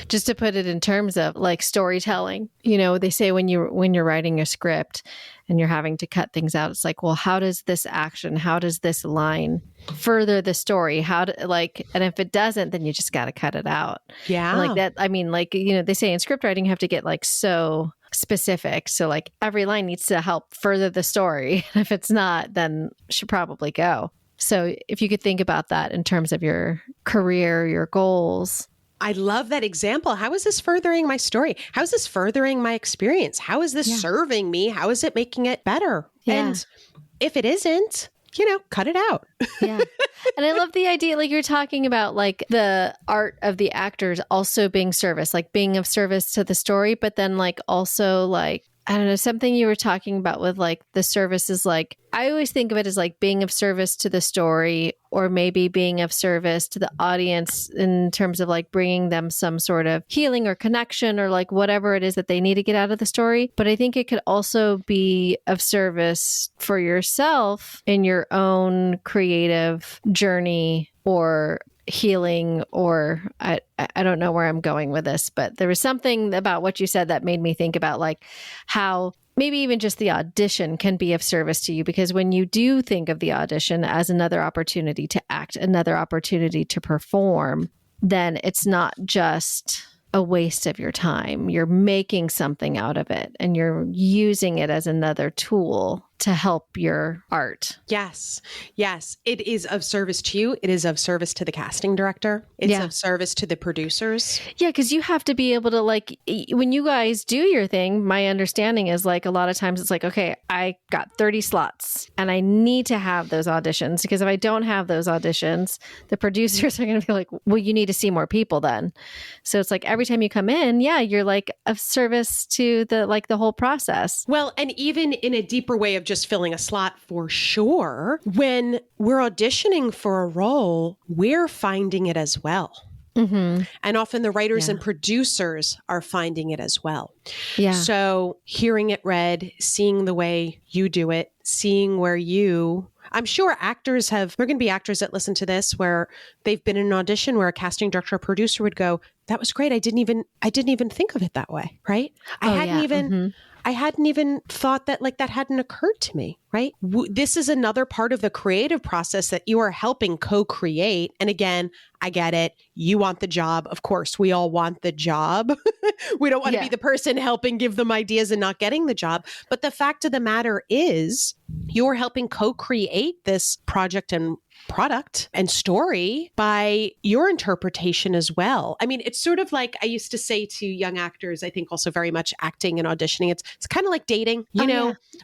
just to put it in terms of storytelling, they say when you're writing a script and you're having to cut things out, it's well, how does this line further the story? And if it doesn't, then you just got to cut it out. Yeah. They say in script writing, you have to get so specific. So every line needs to help further the story. If it's not, then it should probably go. So if you could think about that in terms of your career, your goals. I love that example. How is this furthering my story? How is this furthering my experience? How is this serving me? How is it making it better? Yeah. And if it isn't, cut it out. Yeah. And I love the idea, you're talking about the art of the actors also being service, being of service to the story, but then also I don't know, something you were talking about with the service is I always think of it as being of service to the story, or maybe being of service to the audience in terms of bringing them some sort of healing or connection or whatever it is that they need to get out of the story. But I think it could also be of service for yourself in your own creative journey or healing, or I don't know where I'm going with this, but there was something about what you said that made me think about how maybe even just the audition can be of service to you, because when you do think of the audition as another opportunity to act, another opportunity to perform, then it's not just a waste of your time. You're making something out of it and you're using it as another tool to help your art. Yes. Yes. It is of service to you. It is of service to the casting director. It's of service to the producers. Yeah. Because you have to be able to when you guys do your thing, my understanding is a lot of times it's okay, I got 30 slots and I need to have those auditions, because if I don't have those auditions, the producers are going to be well, you need to see more people then. So it's every time you come in, you're of service to the whole process. Well, and even in a deeper way of just filling a slot, for sure, when we're auditioning for a role, we're finding it as well. Mm-hmm. And often the writers and producers are finding it as well. Yeah. So hearing it read, seeing the way you do it, seeing where I'm sure actors there are going to be actors that listen to this where they've been in an audition where a casting director or producer would go, that was great. I didn't even think of it that way. Right. I hadn't even thought that that hadn't occurred to me, right? This is another part of the creative process that you are helping co-create. And again, I get it. You want the job. Of course, we all want the job. We don't want to be the person helping give them ideas and not getting the job. But the fact of the matter is, you're helping co-create this project and product and story by your interpretation as well. I mean, it's sort of I used to say to young actors, I think also very much acting and auditioning, it's kind of like dating.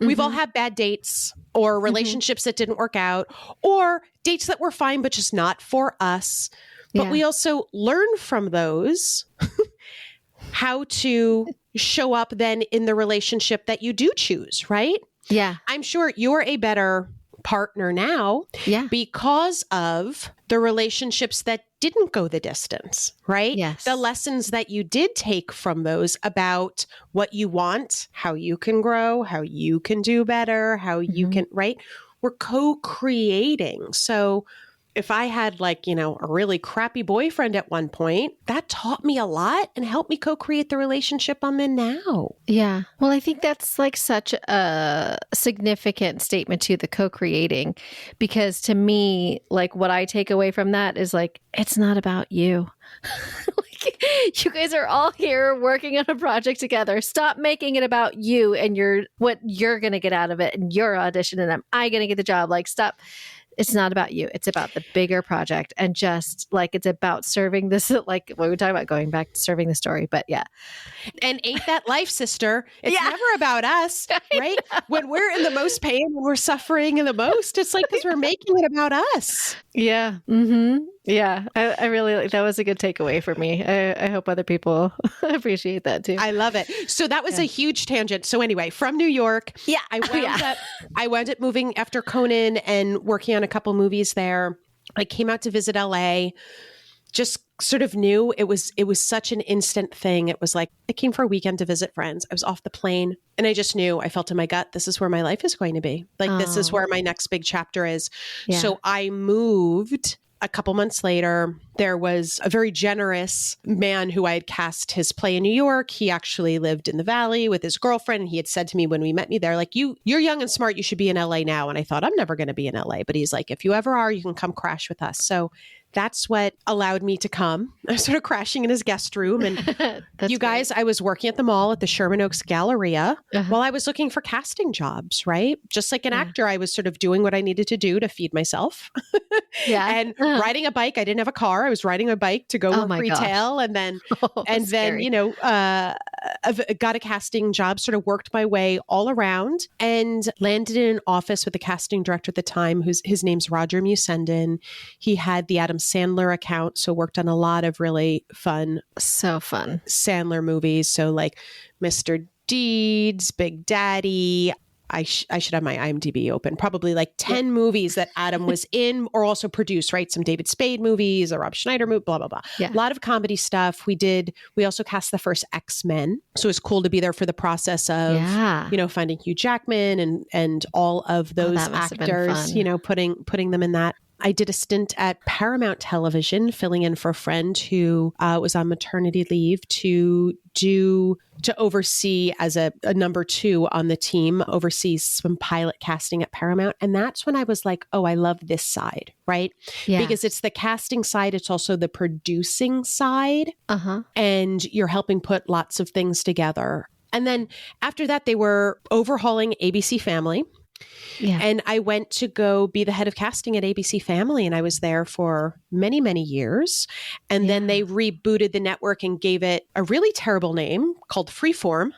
We've all had bad dates or relationships that didn't work out, or dates that were fine, but just not for us. But we also learn from those how to show up then in the relationship that you do choose, right? Yeah. I'm sure you're a better partner now because of the relationships that didn't go the distance, right? Yes. The lessons that you did take from those about what you want, how you can grow, how you can do better, how you can, right? We're co-creating. So if I had like, you know, a really crappy boyfriend at one point, that taught me a lot and helped me co-create the relationship I'm in now. Yeah. Well, I think that's like such a significant statement to the co-creating, because to me, like what I take away from that is like, it's not about you. Like, you guys are all here working on a project together. Stop making it about you and what you're going to get out of it and your audition and am I going to get the job? Like, stop. It's not about you. It's about the bigger project. And just like, it's about serving this, like what we were talking about, going back to serving the story. But yeah. And ain't that life, sister? It's never about us, right? When we're in the most pain, when we're suffering the most, it's like, because we're making it about us. Yeah. Mm-hmm. Yeah. I really like that. Was a good takeaway for me. I hope other people appreciate that too. I love it. So that was a huge tangent. So anyway, from New York, I wound up moving after Conan and working on a couple movies there. I came out to visit LA, just sort of knew it was such an instant thing. It was like, I came for a weekend to visit friends. I was off the plane and I just knew, I felt in my gut, this is where my life is going to be. Like, this is where my next big chapter is. Yeah. So I moved. A couple months later, there was a very generous man who I had cast his play in New York. He actually lived in the Valley with his girlfriend. And he had said to me when we met me there, like, you're young and smart. You should be in LA now. And I thought, I'm never going to be in LA. But he's like, if you ever are, you can come crash with us. So that's what allowed me to come. I was sort of crashing in his guest room. And you guys, I was working at the mall at the Sherman Oaks Galleria while I was looking for casting jobs, right? Just like an actor, I was sort of doing what I needed to do to feed myself. And riding a bike. I didn't have a car. I was riding a bike to go work retail. And then, you know, got a casting job, sort of worked my way all around and landed in an office with the casting director at the time, his name's Roger Musenden. He had the Adam Sandler account, so worked on a lot of really fun Sandler movies. So like Mr. Deeds, Big Daddy. I should have my IMDb open. Probably like 10 movies that Adam was in or also produced, right? Some David Spade movies, a Rob Schneider movie, blah, blah, blah. Yeah. A lot of comedy stuff. We also cast the first X-Men. So it was cool to be there for the process of, you know, finding Hugh Jackman and all of those actors, you know, putting them in that. I did a stint at Paramount Television, filling in for a friend who was on maternity leave to oversee as a number two on the team, oversee some pilot casting at Paramount. And that's when I was like, oh, I love this side, right? Yeah. Because it's the casting side. It's also the producing side. And you're helping put lots of things together. And then after that, they were overhauling ABC Family. Yeah. And I went to go be the head of casting at ABC Family. And I was there for many, many years. And then they rebooted the network and gave it a really terrible name called Freeform.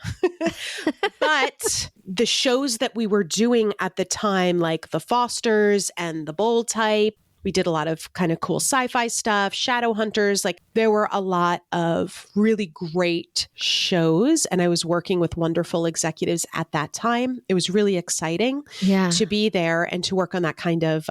But the shows that we were doing at the time, like The Fosters and The Bold Type, we did a lot of kind of cool sci-fi stuff, Shadowhunters. Like there were a lot of really great shows. And I was working with wonderful executives at that time. It was really exciting to be there and to work on that kind of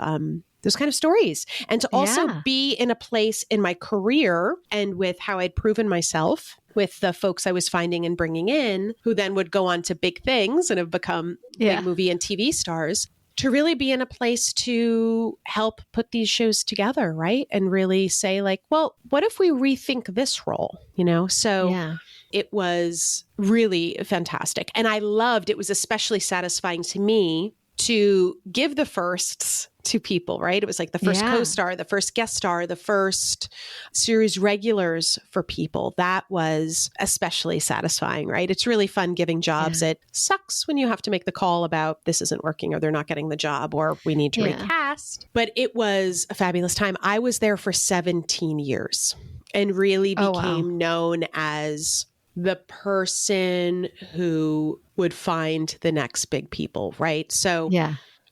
those kind of stories. And to also be in a place in my career and with how I'd proven myself with the folks I was finding and bringing in, who then would go on to big things and have become big movie and TV stars. To really be in a place to help put these shows together, right? And really say like, well, what if we rethink this role, you know? So it was really fantastic. And I loved, it was especially satisfying to me to give the firsts to people, right? It was like the first co-star, the first guest star, the first series regulars for people. That was especially satisfying, right? It's really fun giving jobs. It sucks when you have to make the call about this isn't working or they're not getting the job or we need to recast. But it was a fabulous time. I was there for 17 years and really became known as the person who would find the next big people, right? So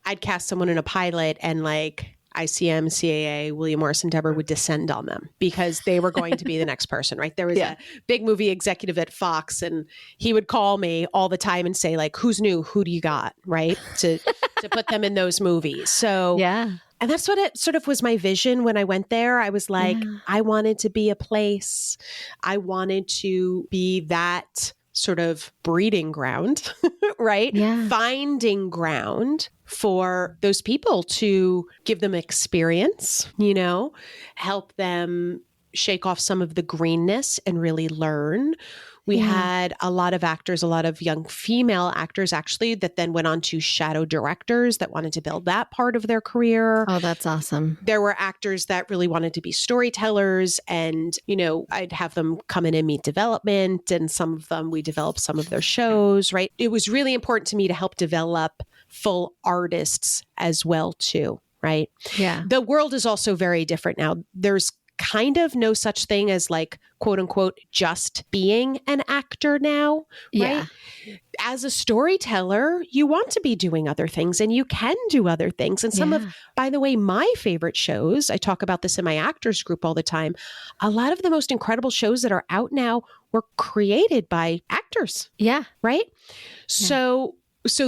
I'd cast someone in a pilot and like ICM, CAA, William Morrison, Deborah would descend on them because they were going to be the next person, right? There was a big movie executive at Fox and he would call me all the time and say like, who's new? Who do you got? Right? To put them in those movies. So And that's what it sort of was my vision when I went there. I was like, I wanted to be a place. I wanted to be that sort of breeding ground, right? Yeah. Finding ground for those people to give them experience, help them shake off some of the greenness and really learn. We had a lot of actors, a lot of young female actors actually, that then went on to shadow directors that wanted to build that part of their career. Oh, that's awesome. There were actors that really wanted to be storytellers, and, I'd have them come in and meet development, and some of them, we developed some of their shows, right? It was really important to me to help develop full artists as well too, right? Yeah. The world is also very different now. There's kind of no such thing as like, quote unquote, just being an actor now, right? Yeah. As a storyteller, you want to be doing other things, and you can do other things. And some of, by the way, my favorite shows, I talk about this in my actors group all the time. A lot of the most incredible shows that are out now were created by actors. Yeah. Right? So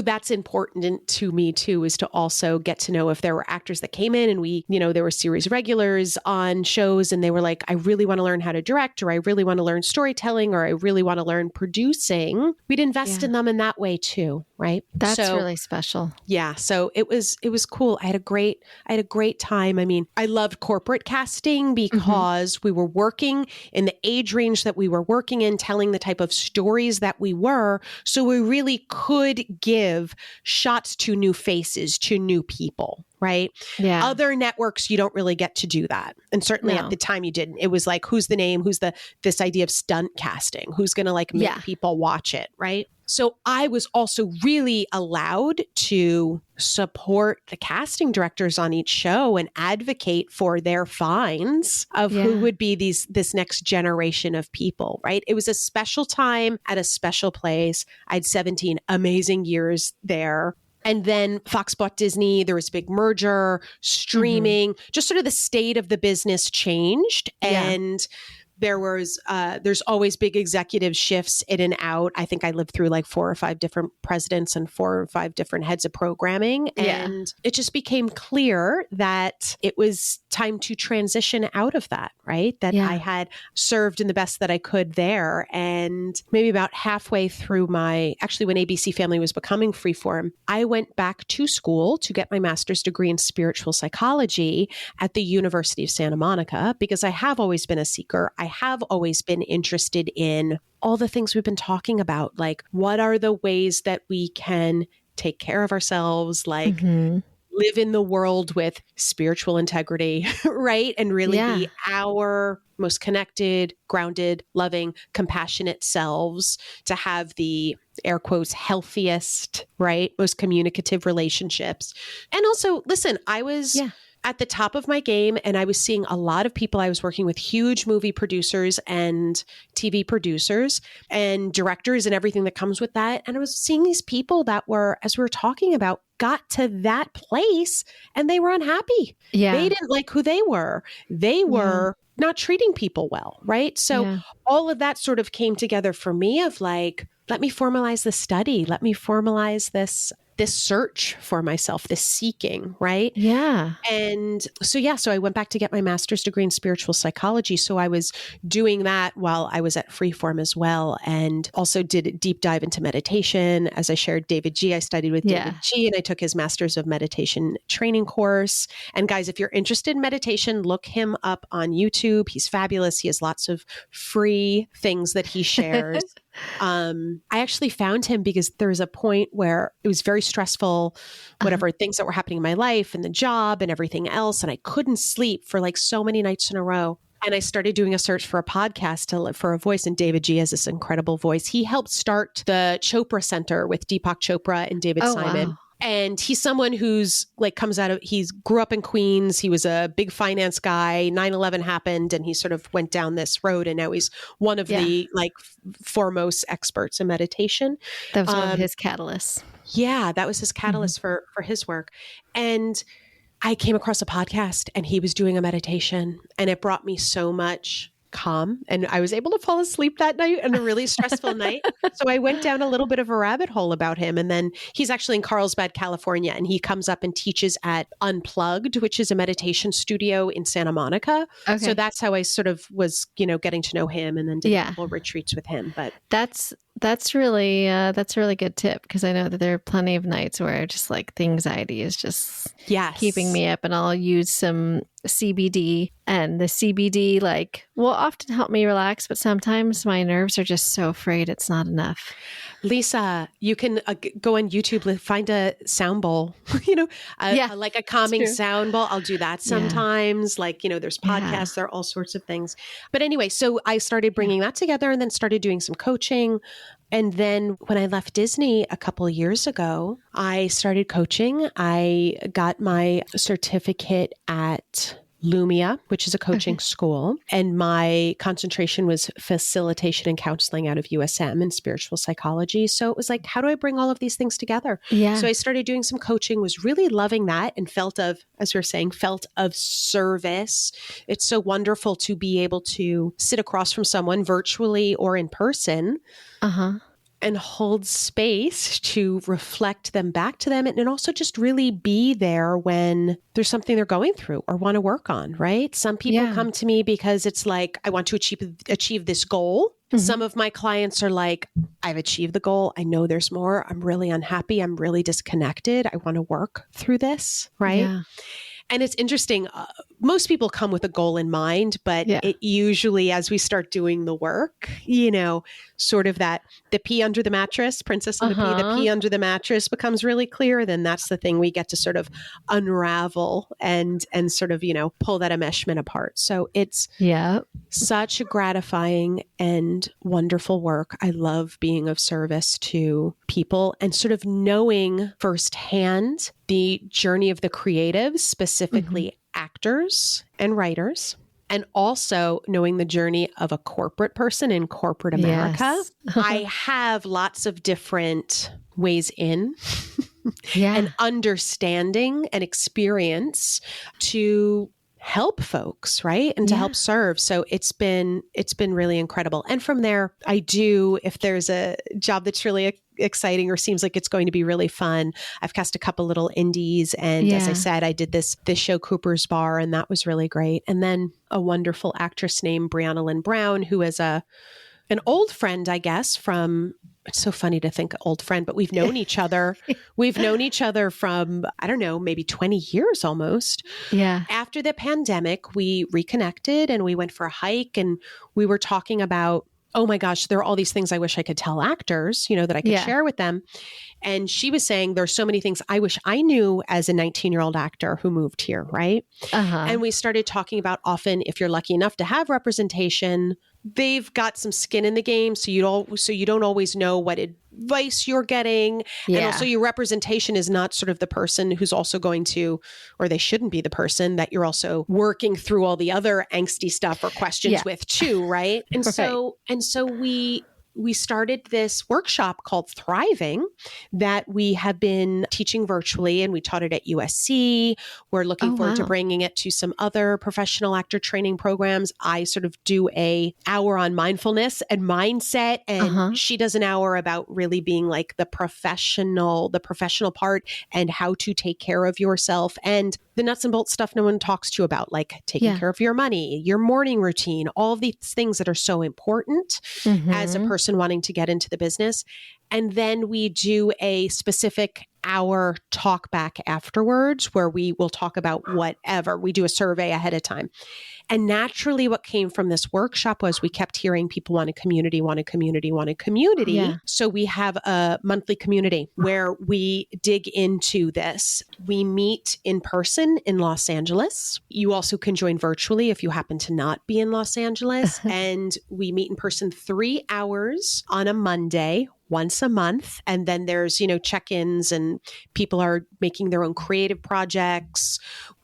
that's important to me too, is to also get to know if there were actors that came in and there were series regulars on shows and they were like, I really want to learn how to direct, or I really want to learn storytelling, or I really want to learn producing. We'd invest in them in that way too. Right. That's really special. Yeah. So it was cool. I had a great time. I mean, I loved corporate casting because we were working in the age range that we were working in, telling the type of stories that we were. So we really could give shots to new faces, to new people. Right. Yeah. Other networks, you don't really get to do that. And certainly at the time you didn't. It was like, who's the name? This idea of stunt casting? Who's going to like make people watch it? Right. So I was also really allowed to support the casting directors on each show and advocate for their finds of who would be this next generation of people, right? It was a special time at a special place. I had 17 amazing years there. And then Fox bought Disney. There was a big merger, streaming, just sort of the state of the business changed. And there's always big executive shifts in and out. I think I lived through like 4 or 5 different presidents and 4 or 5 different heads of programming. And it just became clear that it was time to transition out of that, right? That I had served in the best that I could there. And maybe about halfway through actually when ABC Family was becoming Freeform, I went back to school to get my master's degree in spiritual psychology at the University of Santa Monica, because I have always been a seeker. I have always been interested in all the things we've been talking about. Like, what are the ways that we can take care of ourselves? Like, live in the world with spiritual integrity, right? And really be our most connected, grounded, loving, compassionate selves, to have the air quotes healthiest, right? Most communicative relationships. And also, listen, I was at the top of my game, and I was seeing a lot of people. I was working with huge movie producers and TV producers and directors and everything that comes with that. And I was seeing these people that were, as we were talking about, got to that place and they were unhappy. Yeah. They didn't like who they were. They were not treating people well, right? So all of that sort of came together for me of like, let me formalize the study. Let me formalize this search for myself, this seeking, right? Yeah. And so I went back to get my master's degree in spiritual psychology. So I was doing that while I was at Freeform as well, and also did a deep dive into meditation. As I shared, David G. I studied with David G. and I took his master's of meditation training course. And guys, if you're interested in meditation, look him up on YouTube. He's fabulous. He has lots of free things that he shares. I actually found him because there was a point where it was very stressful, whatever things that were happening in my life and the job and everything else. And I couldn't sleep for like so many nights in a row. And I started doing a search for a podcast for a voice. And David G has this incredible voice. He helped start the Chopra Center with Deepak Chopra and David Simon. Wow. And he's someone who's like he grew up in Queens. He was a big finance guy. 9/11 happened and he sort of went down this road. And now he's one of the like foremost experts in meditation. That was one of his catalysts. Yeah, that was his catalyst for his work. And I came across a podcast and he was doing a meditation and it brought me so much calm. And I was able to fall asleep that night on a really stressful night. So I went down a little bit of a rabbit hole about him. And then he's actually in Carlsbad, California, and he comes up and teaches at Unplugged, which is a meditation studio in Santa Monica. Okay. So that's how I sort of was, getting to know him, and then did a couple retreats with him. But that's really a really good tip, because I know that there are plenty of nights where just like the anxiety is just keeping me up, and I'll use some CBD, and the CBD will often help me relax, but sometimes my nerves are just so afraid it's not enough. Lisa, you can go on YouTube, find a sound bowl, like a calming sound bowl. I'll do that sometimes. There's podcasts, there are all sorts of things. But anyway, so I started bringing that together, and then started doing some coaching. And then when I left Disney a couple of years ago, I started coaching. I got my certificate at Lumia, which is a coaching school. And my concentration was facilitation and counseling out of USM and spiritual psychology. So it was like, how do I bring all of these things together? Yeah. So I started doing some coaching, was really loving that, and felt of service. It's so wonderful to be able to sit across from someone virtually or in person. And hold space to reflect them back to them, and also just really be there when there's something they're going through or want to work on, right? Some people come to me because it's like, I want to achieve this goal. Some of my clients are like, I've achieved the goal. I know there's more. I'm really unhappy. I'm really disconnected. I want to work through this, right? Yeah. And it's interesting. Most people come with a goal in mind, but it usually, as we start doing the work, sort of that the pea under the mattress, princess and the pea under the mattress becomes really clear. Then that's the thing we get to sort of unravel and sort of, pull that enmeshment apart. So it's such a gratifying and wonderful work. I love being of service to people and sort of knowing firsthand the journey of the creatives, specifically actors and writers, and also knowing the journey of a corporate person in corporate America. I have lots of different ways in and understanding and experience to help folks, right? And to help serve. So it's been really incredible. And from there, I do, if there's a job that's really exciting or seems like it's going to be really fun, I've cast a couple little indies. And as I said, I did this show Cooper's Bar, and that was really great. And then a wonderful actress named Brianna Lynn Brown, who is an old friend, I guess, from, it's so funny to think old friend, but we've known each other. We've known each other from, I don't know, maybe 20 years almost. Yeah. After the pandemic, we reconnected and we went for a hike, and we were talking about, oh my gosh, there are all these things I wish I could tell actors, that I could share with them. And she was saying, there's so many things I wish I knew as a 19-year-old actor who moved here, right? And we started talking about, often, if you're lucky enough to have representation, they've got some skin in the game. So you don't always know what advice you're getting. Yeah. And also your representation is not sort of the person who's also going to, or they shouldn't be the person that you're also working through all the other angsty stuff or questions with too. Right. And so we started this workshop called Thriving that we have been teaching virtually, and we taught it at USC. We're looking forward to bringing it to some other professional actor training programs. I sort of do an hour on mindfulness and mindset, and she does an hour about really being like the professional part and how to take care of yourself and the nuts and bolts stuff no one talks to you about, like taking care of your money, your morning routine, all of these things that are so important as a person wanting to get into the business. And then we do a specific hour talk back afterwards where we will talk about whatever. We do a survey ahead of time. And naturally, what came from this workshop was we kept hearing people want a community. Yeah. So we have a monthly community where we dig into this. We meet in person in Los Angeles. You also can join virtually if you happen to not be in Los Angeles. And we meet in person 3 hours on a Monday, once a month. And then there's, check-ins, and people are making their own creative projects.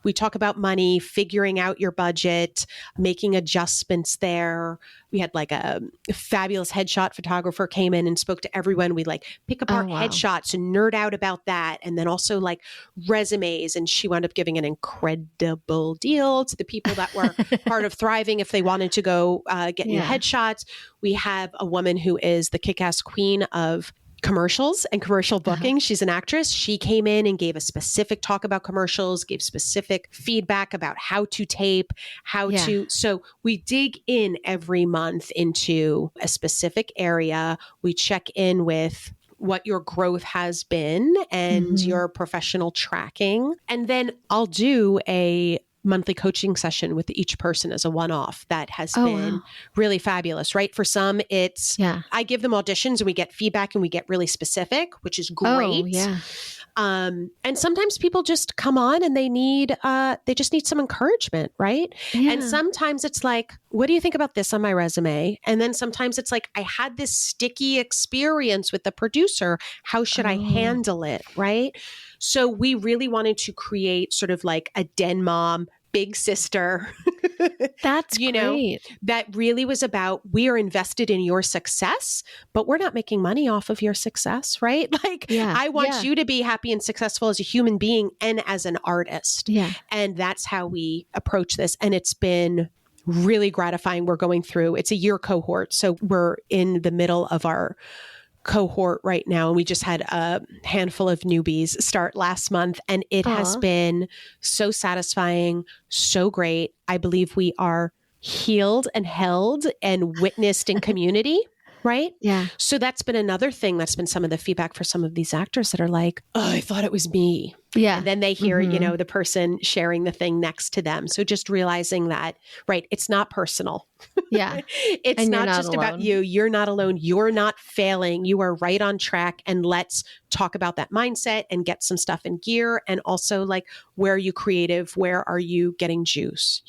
We talk about money, figuring out your budget, making adjustments there. We had like a fabulous headshot photographer came in and spoke to everyone. We like pick apart headshots and nerd out about that. And then also like resumes. And she wound up giving an incredible deal to the people that were part of Thriving if they wanted to go get new headshots. We have a woman who is the kick-ass queen of commercials and commercial booking. She's an actress. She came in and gave a specific talk about commercials, gave specific feedback about how to tape, how to. So we dig in every month into a specific area. We check in with what your growth has been and your professional tracking. And then I'll do a monthly coaching session with each person as a one-off that has been really fabulous, right? For some, it's, I give them auditions and we get feedback and we get really specific, which is great. And sometimes people just come on and they just need some encouragement, right? And sometimes it's like, what do you think about this on my resume? And then sometimes it's like, I had this sticky experience with the producer. How should I handle it, right? So we really wanted to create sort of like a den mom, big sister. That's great. That really was about, we are invested in your success, but we're not making money off of your success, right? Like I want you to be happy and successful as a human being and as an artist. And that's how we approach this. And it's been really gratifying. We're going through, it's a year cohort. So we're in the middle of our cohort right now. And we just had a handful of newbies start last month. And it has been so satisfying, so great. I believe we are healed and held and witnessed in community. Right? So that's been another thing that's been some of the feedback for some of these actors that are like, oh, I thought it was me. And then they hear, the person sharing the thing next to them. So just realizing that, right, it's not personal. It's and not just alone. about you. You're not alone. You're not failing. You are right on track. And let's talk about that mindset and get some stuff in gear. And also like, where are you creative? Where are you getting juice?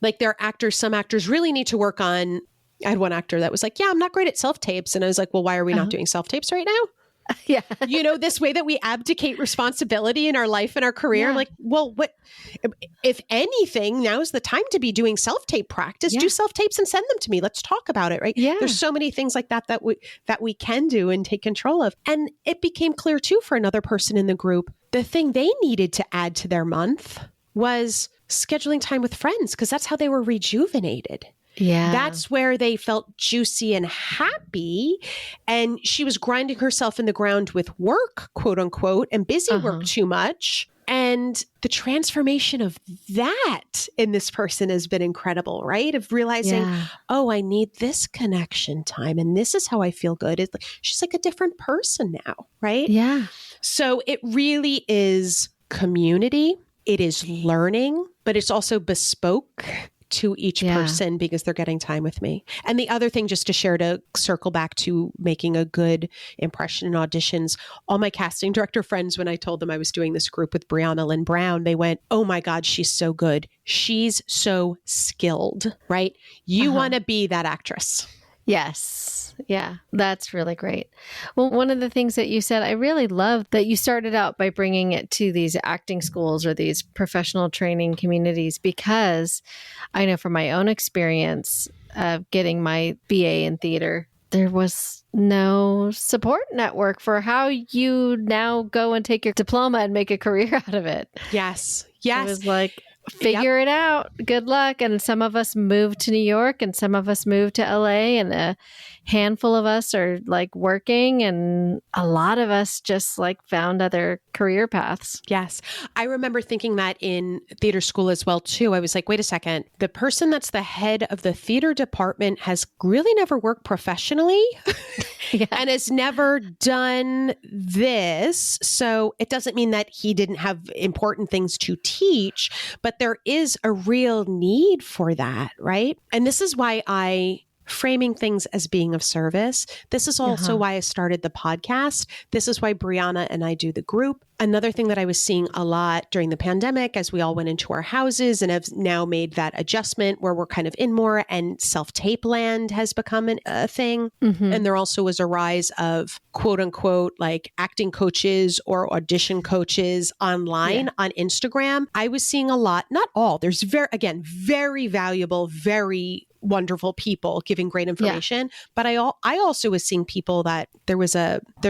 Like there are actors, some actors really need to work on. I had one actor that was like, I'm not great at self-tapes. And I was like, well, why are we not doing self-tapes right now? This way that we abdicate responsibility in our life and our career. I'm like, well, what, if anything, now's the time to be doing self-tape practice, do self-tapes and send them to me. Let's talk about it. Right. There's so many things like that we can do and take control of. And it became clear too, for another person in the group, the thing they needed to add to their month was scheduling time with friends, because that's how they were rejuvenated. That's where they felt juicy and happy. And she was grinding herself in the ground with work, quote unquote, and busy work too much. And the transformation of that in this person has been incredible, right? Of realizing, I need this connection time. And this is how I feel good. She's like a different person now, right? So it really is community. It is learning, but it's also bespoke to each person because they're getting time with me. And the other thing, just to share, to circle back to making a good impression in auditions, all my casting director friends, when I told them I was doing this group with Brianna Lynn Brown, they went, oh my God, she's so good. She's so skilled, right? You want to be that actress. Yes. Yeah, that's really great. Well, one of the things that you said, I really love that you started out by bringing it to these acting schools or these professional training communities, because I know from my own experience of getting my BA in theater, there was no support network for how you now go and take your diploma and make a career out of it. Yes. It was like, figure it out. Good luck. And some of us moved to New York and some of us moved to LA, and a handful of us are like working, and a lot of us just like found other career paths. Yes. I remember thinking that in theater school as well, too. I was like, wait a second. The person that's the head of the theater department has really never worked professionally and has never done this. So it doesn't mean that he didn't have important things to teach, but there is a real need for that, right? And this is why I framing things as being of service. This is also why I started the podcast. This is why Brianna and I do the group. Another thing that I was seeing a lot during the pandemic as we all went into our houses and have now made that adjustment where we're kind of in more and self-tape land has become a thing. And there also was a rise of quote unquote like acting coaches or audition coaches online on Instagram. I was seeing a lot, not all, there's very valuable, very wonderful people giving great information. But I also was seeing people that there's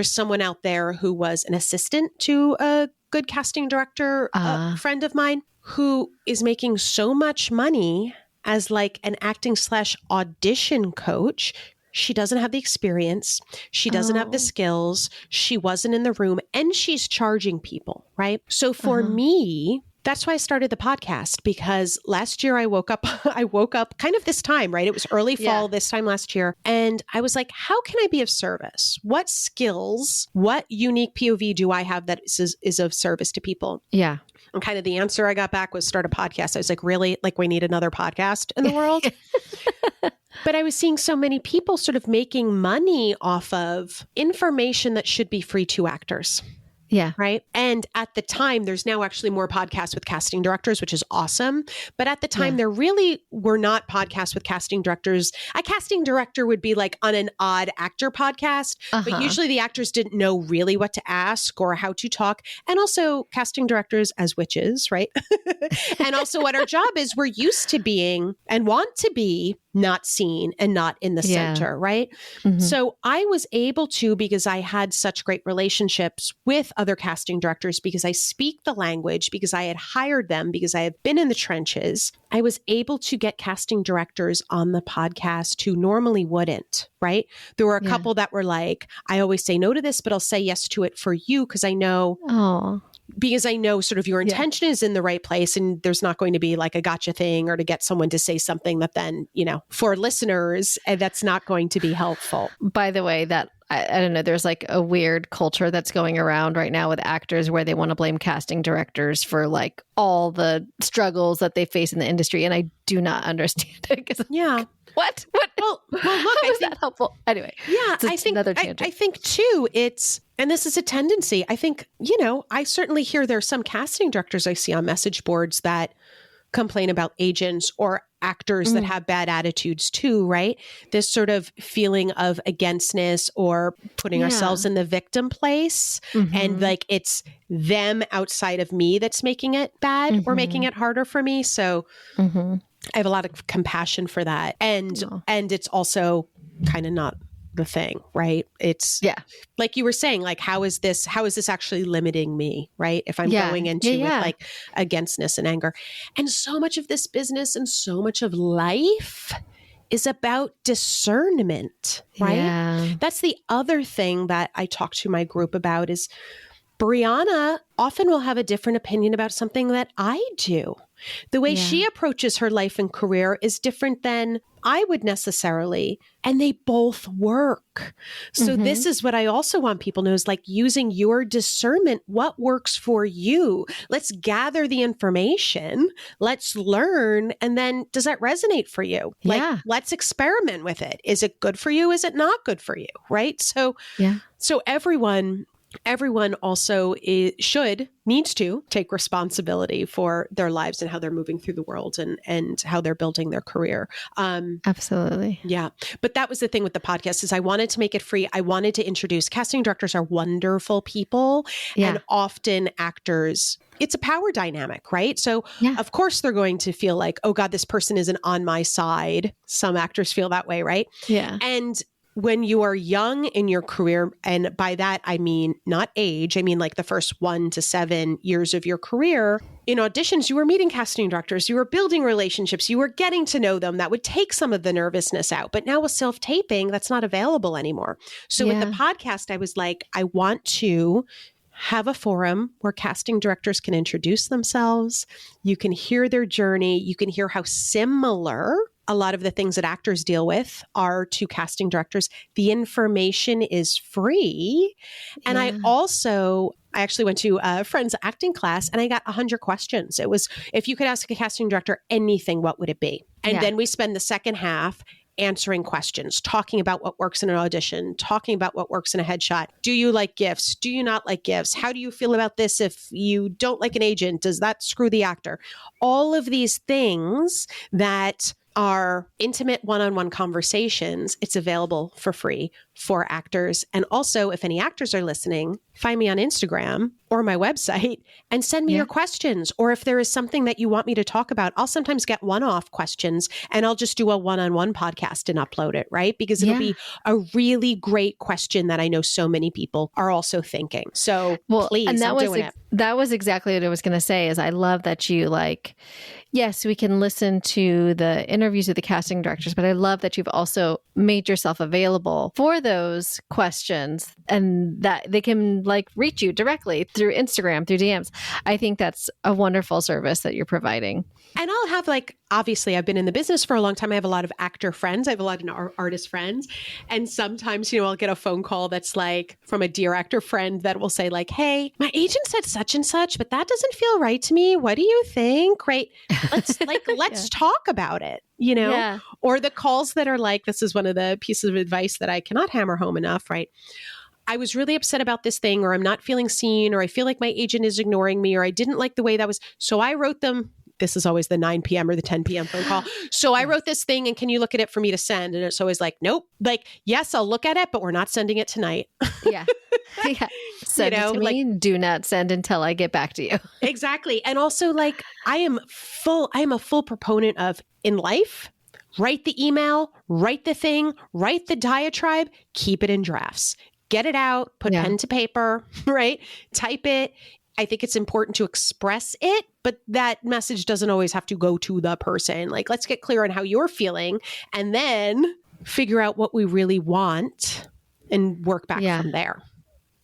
someone out there who was an assistant to a good casting director, a friend of mine, who is making so much money as like an acting / audition coach. She doesn't have the experience. She doesn't have the skills. She wasn't in the room and she's charging people, right? So for me, that's why I started the podcast, because last year I woke up kind of this time, right? It was early fall this time last year. And I was like, how can I be of service? What skills, what unique POV do I have that is of service to people? Yeah. And kind of the answer I got back was start a podcast. I was like, really? Like we need another podcast in the world? But I was seeing so many people sort of making money off of information that should be free to actors. Yeah. Right. And at the time, there's now actually more podcasts with casting directors, which is awesome. But at the time, there really were not podcasts with casting directors. A casting director would be like on an odd actor podcast, but usually the actors didn't know really what to ask or how to talk. And also casting directors as witches, right? And also what our job is, we're used to being and want to be not seen and not in the center, right? So I was able to, because I had such great relationships with other casting directors, because I speak the language, because I had hired them, because I have been in the trenches, I was able to get casting directors on the podcast who normally wouldn't, right? There were a couple that were like, I always say no to this, but I'll say yes to it for you because I know... Because I know sort of your intention is in the right place and there's not going to be like a gotcha thing or to get someone to say something that then, for listeners, that's not going to be helpful. By the way, that I don't know, there's like a weird culture that's going around right now with actors where they want to blame casting directors for like all the struggles that they face in the industry. And I do not understand it. What? Well, look, how is that helpful? Anyway, I think another tangent. I think too, and this is a tendency. I think, I certainly hear there are some casting directors I see on message boards that complain about agents or actors that have bad attitudes too, right? This sort of feeling of againstness or putting ourselves in the victim place. And like it's them outside of me that's making it bad or making it harder for me. So I have a lot of compassion for that. And it's also kind of not the thing, right? It's like you were saying, like, how is this actually limiting me, right? If I'm going into with like againstness and anger. And so much of this business and so much of life is about discernment, right? Yeah. That's the other thing that I talk to my group about is Brianna often will have a different opinion about something that I do. The way she approaches her life and career is different than I would necessarily, and they both work. So this is what I also want people to know is like using your discernment, what works for you. Let's gather the information, let's learn, and then does that resonate for you? Like, let's experiment with it. Is it good for you? Is it not good for you? Right? So, so everyone also needs to take responsibility for their lives and how they're moving through the world and how they're building their career. Absolutely. Yeah. But that was the thing with the podcast is I wanted to make it free. I wanted to introduce casting directors are wonderful people and often actors. It's a power dynamic, right? So of course they're going to feel like, oh God, this person isn't on my side. Some actors feel that way, right? Yeah. And when you are young in your career, and by that, I mean not age, I mean like the first 1 to 7 years of your career, in auditions, you were meeting casting directors, you were building relationships, you were getting to know them. That would take some of the nervousness out. But now with self-taping, that's not available anymore. So with the podcast, I was like, I want to have a forum where casting directors can introduce themselves. You can hear their journey. You can hear how similar a lot of the things that actors deal with are to casting directors. The information is free. And I actually went to a friend's acting class and I got 100 questions. It was, if you could ask a casting director anything, what would it be? And then we spend the second half answering questions, talking about what works in an audition, talking about what works in a headshot. Do you like gifts? Do you not like gifts? How do you feel about this if you don't like an agent? Does that screw the actor? All of these things that are intimate one-on-one conversations. It's available for free for actors. And also, if any actors are listening, find me on Instagram or my website and send me your questions. Or if there is something that you want me to talk about, I'll sometimes get one-off questions and I'll just do a one-on-one podcast and upload it, right? Because it'll be a really great question that I know so many people are also thinking. So please, and I'm doing it. That was exactly what I was going to say is I love that you like, yes, we can listen to the interviews with the casting directors, but I love that you've also made yourself available for those questions and that they can like reach you directly through Instagram, through DMs. I think that's a wonderful service that you're providing. And I'll have like, obviously I've been in the business for a long time. I have a lot of actor friends. I have a lot of artist friends. And sometimes, I'll get a phone call that's like from a dear actor friend that will say like, hey, my agent said such and such, but that doesn't feel right to me. What do you think? Right. Let's talk about it, or the calls that are like, this is one of the pieces of advice that I cannot hammer home enough, right? I was really upset about this thing, or I'm not feeling seen, or I feel like my agent is ignoring me, or I didn't like the way that was. So I wrote them. This is always the 9 p.m. or the 10 p.m. phone call. So I wrote this thing and can you look at it for me to send? And it's always like, nope. Like, yes, I'll look at it, but we're not sending it tonight. Yeah. Send it to me. Do not send until I get back to you. Exactly. And also like, I am a full proponent of in life, write the email, write the thing, write the diatribe, keep it in drafts, get it out, put pen to paper, right? Type it. I think it's important to express it, but that message doesn't always have to go to the person. Like, let's get clear on how you're feeling and then figure out what we really want and work back from there.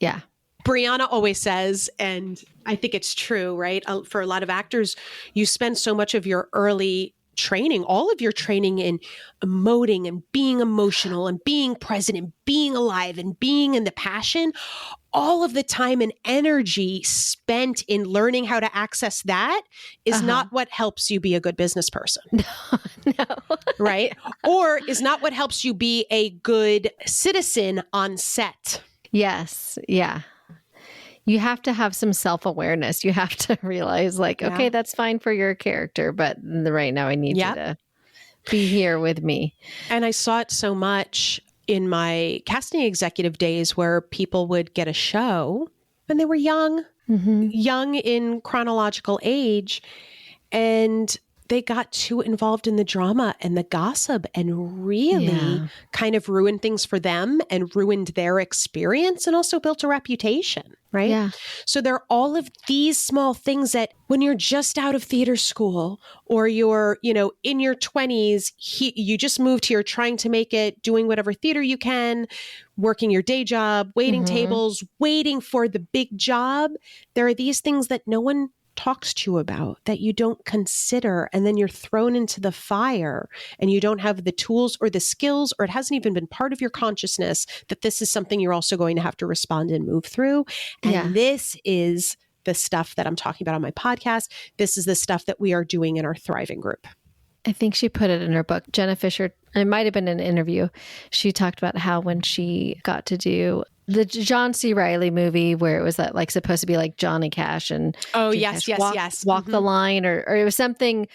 Yeah. Brianna always says, and I think it's true, right? For a lot of actors, you spend so much of your early training, all of your training in emoting and being emotional and being present and being alive and being in the passion, all of the time and energy spent in learning how to access that is not what helps you be a good business person. No. Right? Or is not what helps you be a good citizen on set. Yes. Yeah. You have to have some self-awareness. You have to realize like, okay, that's fine for your character, but right now I need you to be here with me. And I saw it so much in my casting executive days where people would get a show when they were young in chronological age, and they got too involved in the drama and the gossip and really kind of ruined things for them and ruined their experience and also built a reputation, right? Yeah. So there are all of these small things that when you're just out of theater school or you're, in your 20s, you just moved here trying to make it, doing whatever theater you can, working your day job, waiting tables, waiting for the big job. There are these things that no one talks to you about that you don't consider, and then you're thrown into the fire and you don't have the tools or the skills, or it hasn't even been part of your consciousness that this is something you're also going to have to respond and move through. And this is the stuff that I'm talking about on my podcast. This is the stuff that we are doing in our Thriving group. I think she put it in her book. Jenna Fisher, it might have been an interview. She talked about how when she got to do the John C. Reilly movie where it was that like supposed to be like Johnny Cash and walk the line or it was something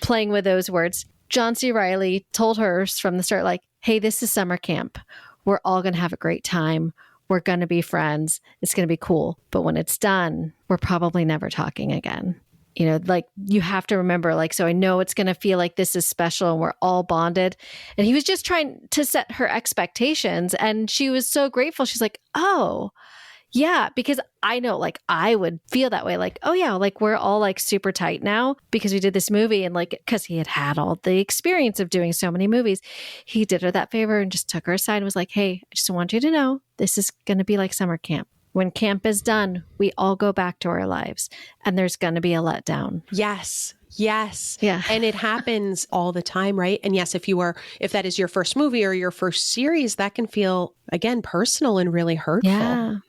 playing with those words. John C. Reilly told her from the start, like, hey, this is summer camp. We're all going to have a great time. We're going to be friends. It's going to be cool. But when it's done, we're probably never talking again. Like you have to remember, like, so I know it's going to feel like this is special and we're all bonded. And he was just trying to set her expectations. And she was so grateful. She's like, oh, yeah, because I know like I would feel that way. Like, oh, yeah, like we're all like super tight now because we did this movie. And like, because he had all the experience of doing so many movies, he did her that favor and just took her aside and was like, hey, I just want you to know this is going to be like summer camp. When camp is done, we all go back to our lives and there's going to be a letdown. Yes. Yes. Yeah. And it happens all the time, right? And yes, if that is your first movie or your first series, that can feel, again, personal and really hurtful,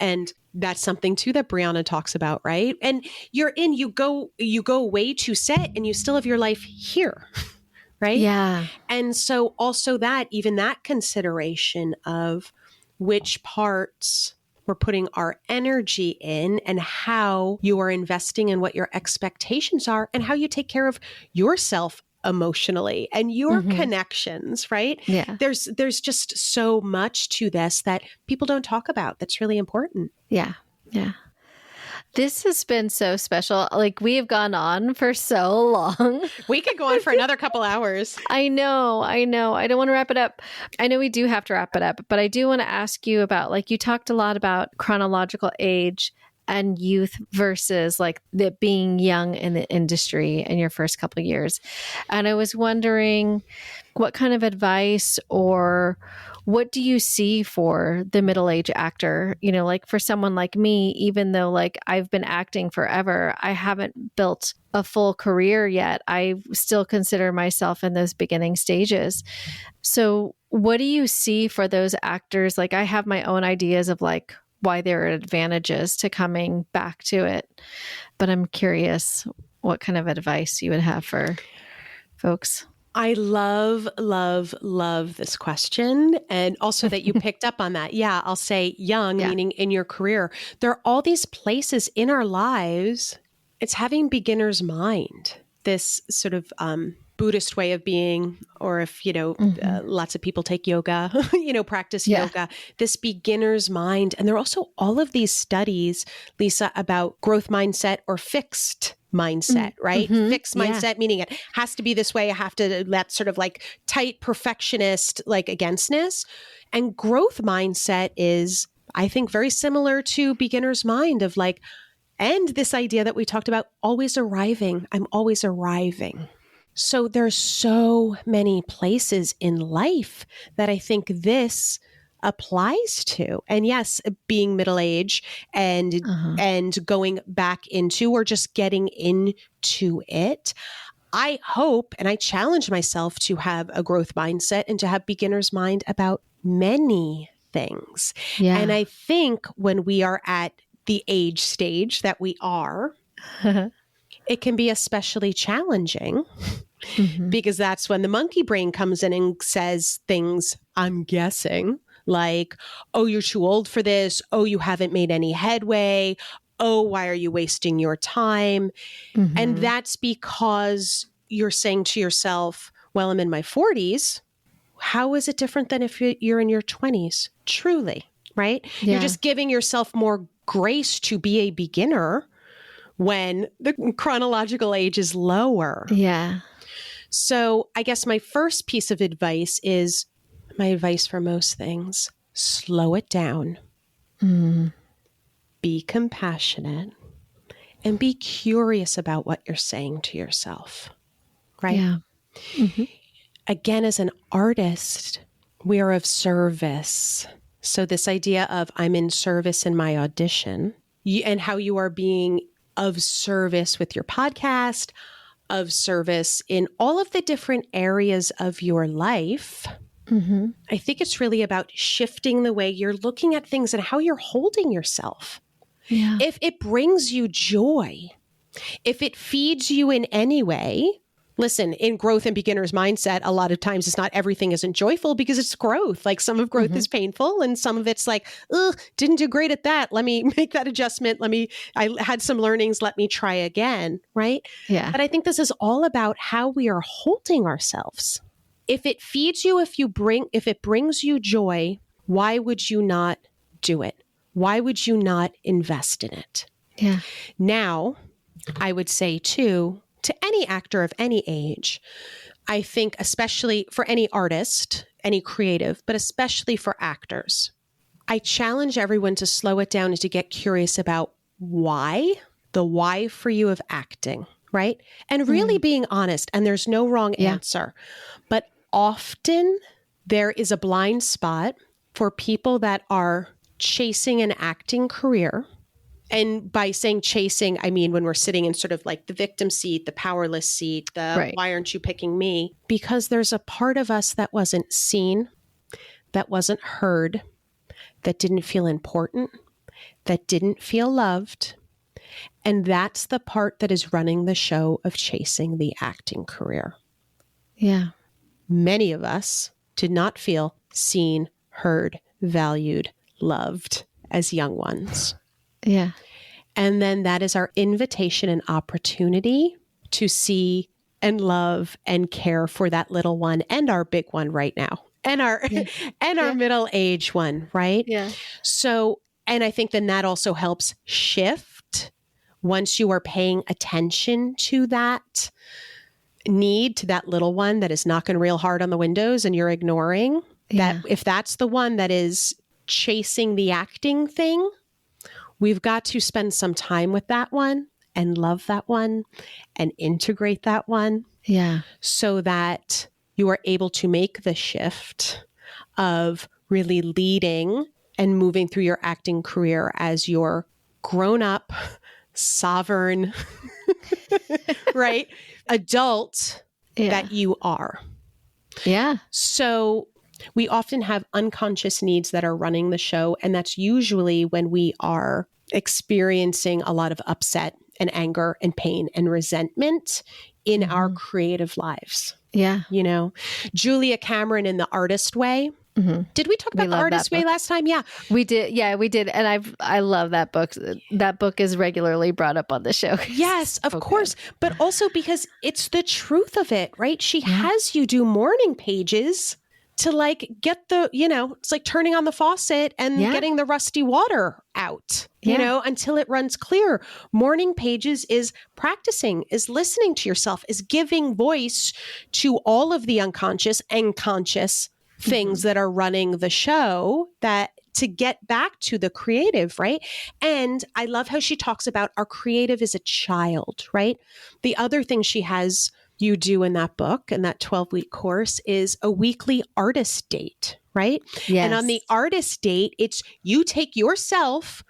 and that's something too that Brianna talks about, right? And you go away to set and you still have your life here. right? Yeah. And so also even that consideration of which parts we're putting our energy in and how you are investing in what your expectations are and how you take care of yourself emotionally and your connections, right? Yeah. There's just so much to this that people don't talk about that's really important. Yeah. Yeah. This has been so special. Like, we have gone on for so long. We could go on for another couple hours. I know. I don't want to wrap it up. I know we do have to wrap it up, but I do want to ask you about, like, you talked a lot about chronological age and youth versus like the being young in the industry in your first couple of years. And I was wondering what kind of advice or what do you see for the middle-aged actor? You know, like for someone like me, even though like I've been acting forever, I haven't built a full career yet. I still consider myself in those beginning stages. So what do you see for those actors? Like, I have my own ideas of like why there are advantages to coming back to it, but I'm curious what kind of advice you would have for folks. I love, love, love this question. And also that you picked up on that. Yeah, I'll say young, meaning in your career. There are all these places in our lives. It's having beginner's mind, this sort of Buddhist way of being, or if, lots of people take yoga, practice yoga, this beginner's mind. And there are also all of these studies, Lisa, about growth mindset or fixed mindset, right? Fixed mindset, meaning it has to be this way. I have to, that sort of like tight perfectionist, like againstness. And growth mindset is, I think, very similar to beginner's mind of like, and this idea that we talked about, always arriving. I'm always arriving. So there's so many places in life that I think this applies to. And yes, being middle-aged and going back into or just getting into it. I hope and I challenge myself to have a growth mindset and to have beginner's mind about many things. Yeah. And I think when we are at the age stage that we are, it can be especially challenging because that's when the monkey brain comes in and says things, I'm guessing, like, oh, you're too old for this. Oh, you haven't made any headway. Oh, why are you wasting your time? And that's because you're saying to yourself, well, I'm in my 40s. How is it different than if you're in your 20s? Truly, right? Yeah. You're just giving yourself more grace to be a beginner when the chronological age is lower. Yeah. So I guess my first piece of advice is my advice for most things. Slow it down. Be compassionate and be curious about what you're saying to yourself. Right? Yeah. Again, as an artist, we are of service. So this idea of I'm in service in my audition and how you are being of service with your podcast, of service in all of the different areas of your life. I think it's really about shifting the way you're looking at things and how you're holding yourself. Yeah. If it brings you joy, if it feeds you in any way, listen, in growth and beginner's mindset, a lot of times it's not everything isn't joyful because it's growth. Like some of growth is painful and some of it's like, ugh, didn't do great at that. Let me make that adjustment. I had some learnings. Let me try again. Right. Yeah. But I think this is all about how we are holding ourselves. If it feeds you, if it brings you joy, why would you not do it? Why would you not invest in it? Yeah. Now, I would say too, to any actor of any age, I think especially for any artist, any creative, but especially for actors, I challenge everyone to slow it down and to get curious about why, the why for you of acting, right? And really being honest, and there's no wrong answer. But often there is a blind spot for people that are chasing an acting career. And by saying chasing, I mean when we're sitting in sort of like the victim seat, the powerless seat, why aren't you picking me? Because there's a part of us that wasn't seen, that wasn't heard, that didn't feel important, that didn't feel loved. And that's the part that is running the show of chasing the acting career. Yeah. Many of us did not feel seen, heard, valued, loved as young ones. Yeah. And then that is our invitation and opportunity to see and love and care for that little one and our big one right now and our and our middle age one, right? Yeah. So, and I think then that also helps shift once you are paying attention to that need, to that little one that is knocking real hard on the windows and you're ignoring that. If that's the one that is chasing the acting thing, we've got to spend some time with that one and love that one and integrate that one. Yeah. So that you are able to make the shift of really leading and moving through your acting career as your grown up, sovereign, right, adult that you are. Yeah. So we often have unconscious needs that are running the show. And that's usually when we are experiencing a lot of upset and anger and pain and resentment in our creative lives. Yeah. You know, Julia Cameron in The Artist Way. Did we talk about The Artist Way last time? Yeah. We did. Yeah, we did. And I love that book. That book is regularly brought up on the show. Yes, of course. But also because it's the truth of it, right? She has you do morning pages to like get the, you know, it's like turning on the faucet and getting the rusty water out, you know, until it runs clear. Morning pages is practicing, is listening to yourself, is giving voice to all of the unconscious and conscious things that are running the show, that to get back to the creative, right? And I love how she talks about our creative as a child, right? The other thing she has you do in that book and that 12-week course is a weekly artist date, right? Yes. And on the artist date, it's you take yourself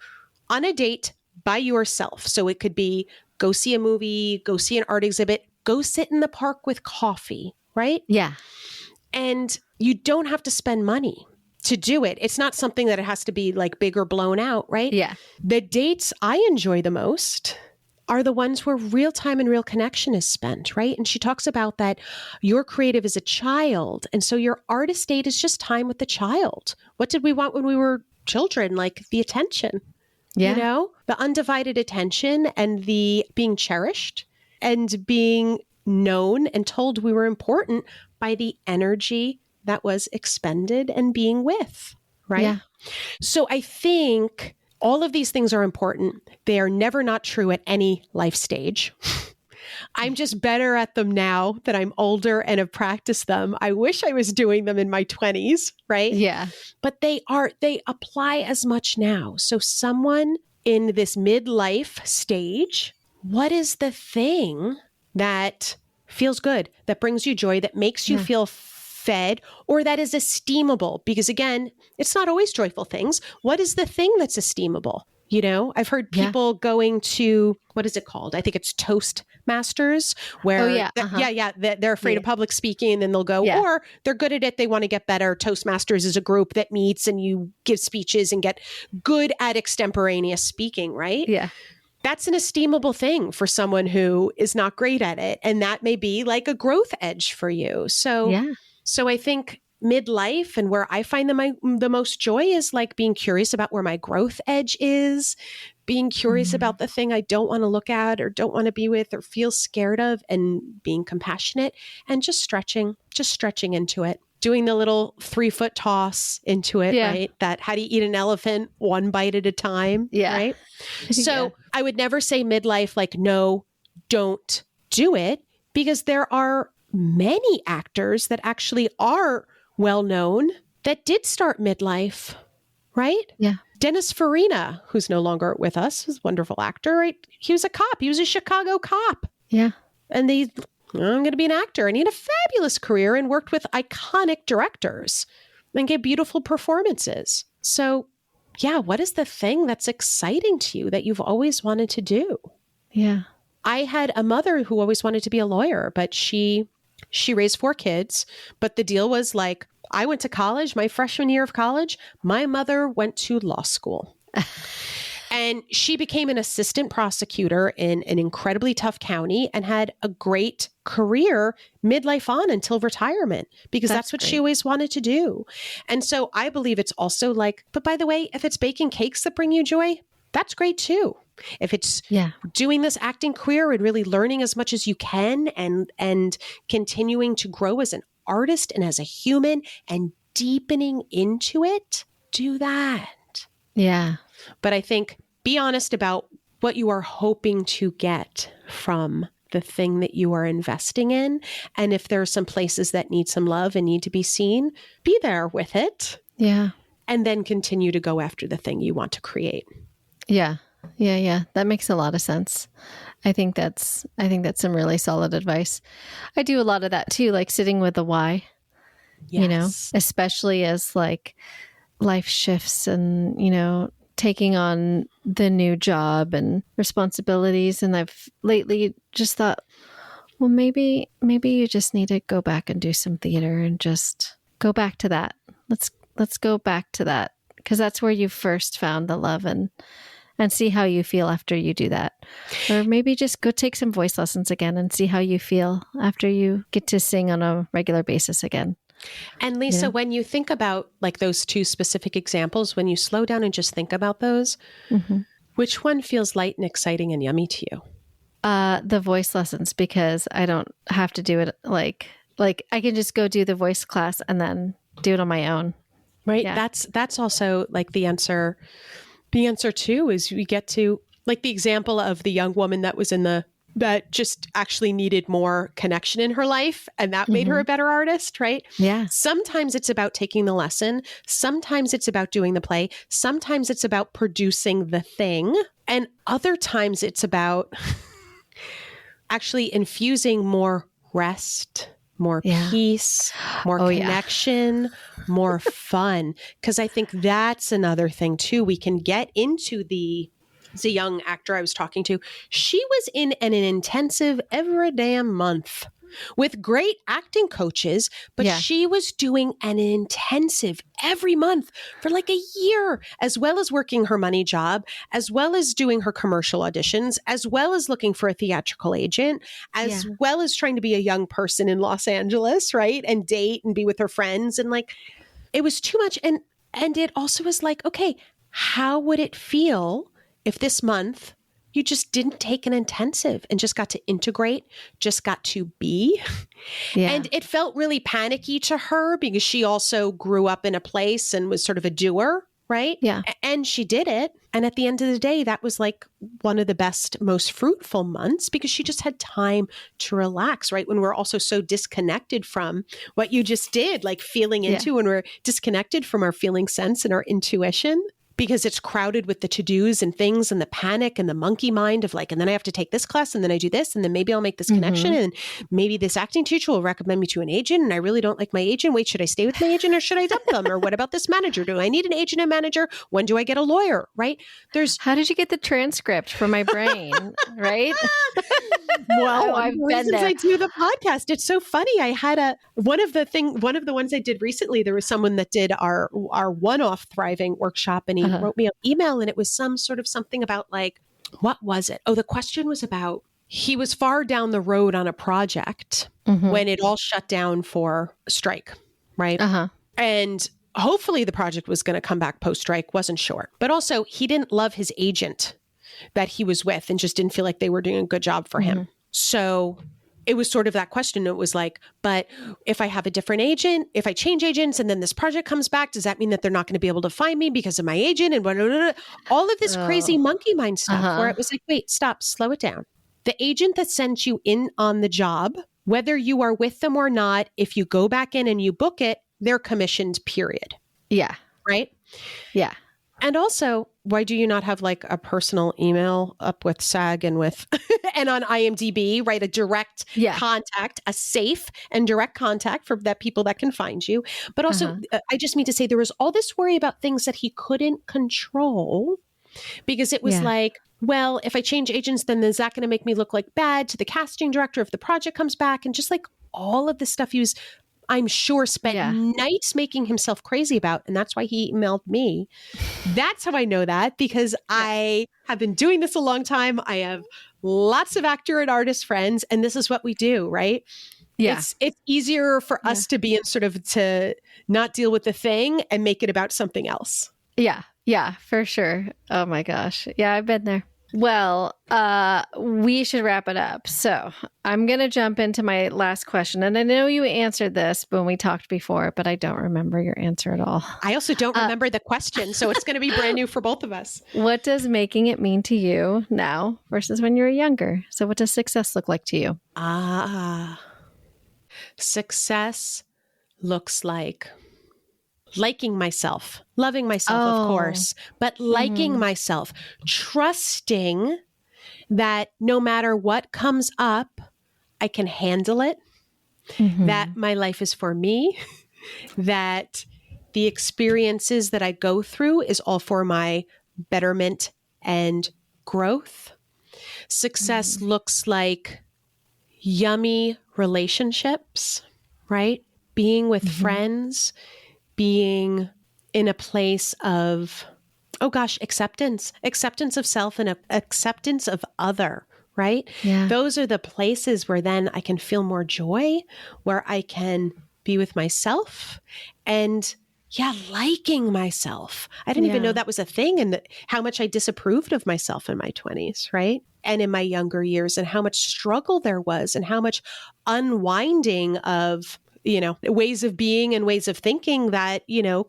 on a date by yourself. So it could be go see a movie, go see an art exhibit, go sit in the park with coffee, right? Yeah. And you don't have to spend money to do it. It's not something that it has to be like big or blown out, right? Yeah. The dates I enjoy the most are the ones where real time and real connection is spent, right? And she talks about that you're creative as a child. And so your artist date is just time with the child. What did we want when we were children? Like the attention, you know, the undivided attention and the being cherished and being known and told we were important by the energy that was expended and being with, right? Yeah. So I think all of these things are important. They are never not true at any life stage. I'm just better at them now that I'm older and have practiced them. I wish I was doing them in my 20s, right? Yeah. But they apply as much now. So someone in this midlife stage, what is the thing that feels good, that brings you joy, that makes you feel fed, or that is esteemable? Because again, it's not always joyful things. What is the thing that's esteemable? You know, I've heard people going to, what is it called? I think it's Toastmasters, where they're afraid of public speaking and then they'll go, or they're good at it, they want to get better. Toastmasters is a group that meets and you give speeches and get good at extemporaneous speaking, right? Yeah. That's an esteemable thing for someone who is not great at it. And that may be like a growth edge for you. So I think midlife and where I find the most joy is like being curious about where my growth edge is, being curious about the thing I don't want to look at or don't want to be with or feel scared of, and being compassionate and just stretching into it. Doing the little 3-foot toss into it, right? That how do you eat an elephant one bite at a time, right? So I would never say midlife, like, no, don't do it, because there are many actors that actually are well-known that did start midlife, right? Yeah. Dennis Farina, who's no longer with us, is a wonderful actor, right? He was a cop. He was a Chicago cop. Yeah. And I'm going to be an actor. And he had a fabulous career and worked with iconic directors and gave beautiful performances. So yeah, what is the thing that's exciting to you that you've always wanted to do? Yeah. I had a mother who always wanted to be a lawyer, but she raised 4 kids. But the deal was like, I went to college, my freshman year of college, my mother went to law school. And she became an assistant prosecutor in an incredibly tough county and had a great career midlife on until retirement, because that's what great. she always wanted to do. And so I believe it's also like, but by the way, if it's baking cakes that bring you joy, that's great too. If it's doing this acting career and really learning as much as you can and continuing to grow as an artist and as a human and deepening into it, do that. Yeah. But I think be honest about what you are hoping to get from the thing that you are investing in. And if there are some places that need some love and need to be seen, be there with it. Yeah. And then continue to go after the thing you want to create. Yeah. Yeah. Yeah. That makes a lot of sense. I think that's some really solid advice. I do a lot of that too, like sitting with the why, Yes. you know, especially as like life shifts and, you know, taking on the new job and responsibilities. And I've lately just thought, well, maybe you just need to go back and do some theater and just go back to that. Let's go back to that, because that's where you first found the love, and see how you feel after you do that. Or maybe just go take some voice lessons again and see how you feel after you get to sing on a regular basis again. And Lisa, when you think about like those two specific examples, when you slow down and just think about those, which one feels light and exciting and yummy to you? The voice lessons, because I don't have to do it like I can just go do the voice class and then do it on my own. Right. Yeah. That's also like the answer. The answer too is we get to like the example of the young woman that just actually needed more connection in her life, and that made her a better artist, right? Yeah. Sometimes it's about taking the lesson. Sometimes it's about doing the play. Sometimes it's about producing the thing. And other times it's about actually infusing more rest, more peace, more connection, more fun. Because I think that's another thing too. We can get into the young actor I was talking to. She was in an intensive every damn month with great acting coaches, but she was doing an intensive every month for like a year, as well as working her money job, as well as doing her commercial auditions, as well as looking for a theatrical agent, as well as trying to be a young person in Los Angeles, right? And date and be with her friends. And like, it was too much. And it also was like, okay, how would it feel if this month you just didn't take an intensive and just got to integrate, just got to be? Yeah. And it felt really panicky to her because she also grew up in a place and was sort of a doer, right? Yeah. And she did it. And at the end of the day, that was like one of the best, most fruitful months because she just had time to relax, right? When we're also so disconnected from what you just did, like feeling into when we're disconnected from our feeling sense and our intuition. Because it's crowded with the to-dos and things and the panic and the monkey mind of like, and then I have to take this class and then I do this and then maybe I'll make this connection and maybe this acting teacher will recommend me to an agent and I really don't like my agent. Wait, should I stay with my agent or should I dump them? Or what about this manager? Do I need an agent and manager? When do I get a lawyer? Right? How did you get the transcript from my brain? Right? Well, I've been there. I do the podcast. It's so funny. I had one of the ones I did recently, there was someone that did our one-off thriving workshop and he wrote me an email and it was something about like, what was it? Oh, the question was about, he was far down the road on a project when it all shut down for strike, right? And hopefully the project was going to come back post-strike, wasn't sure. But also he didn't love his agent that he was with and just didn't feel like they were doing a good job for him. So it was sort of that question. It was like, but if I have a different agent, if I change agents and then this project comes back, does that mean that they're not going to be able to find me because of my agent? And blah, blah, blah, blah. All of this crazy monkey mind stuff where it was like, wait, stop, slow it down. The agent that sent you in on the job, whether you are with them or not, if you go back in and you book it, they're commissioned, period. Yeah. Right? Yeah. And also, why do you not have like a personal email up with SAG and with and on IMDb, right? A direct contact, a safe and direct contact for that people that can find you. But also, I just mean to say there was all this worry about things that he couldn't control because it was like, well, if I change agents, then is that going to make me look like bad to the casting director if the project comes back? And just like all of the stuff he was I'm sure spent nights making himself crazy about. And that's why he emailed me. That's how I know that, because I have been doing this a long time. I have lots of actor and artist friends, and this is what we do, right? Yeah. It's easier for us to be in sort of to not deal with the thing and make it about something else. Yeah. Yeah, for sure. Oh my gosh. Yeah, I've been there. Well, we should wrap it up. So I'm going to jump into my last question. And I know you answered this when we talked before, but I don't remember your answer at all. I also don't remember the question. So it's going to be brand new for both of us. What does making it mean to you now versus when you were younger? So what does success look like to you? Success looks like liking myself, loving myself, of course, but liking myself, trusting that no matter what comes up, I can handle it, that my life is for me, that the experiences that I go through is all for my betterment and growth. Success looks like yummy relationships, right? Being with friends, being in a place of, acceptance of self and acceptance of other, right? Yeah. Those are the places where then I can feel more joy, where I can be with myself and liking myself. I didn't even know that was a thing, and how much I disapproved of myself in my 20s, right? And in my younger years, and how much struggle there was, and how much unwinding of ways of being and ways of thinking that,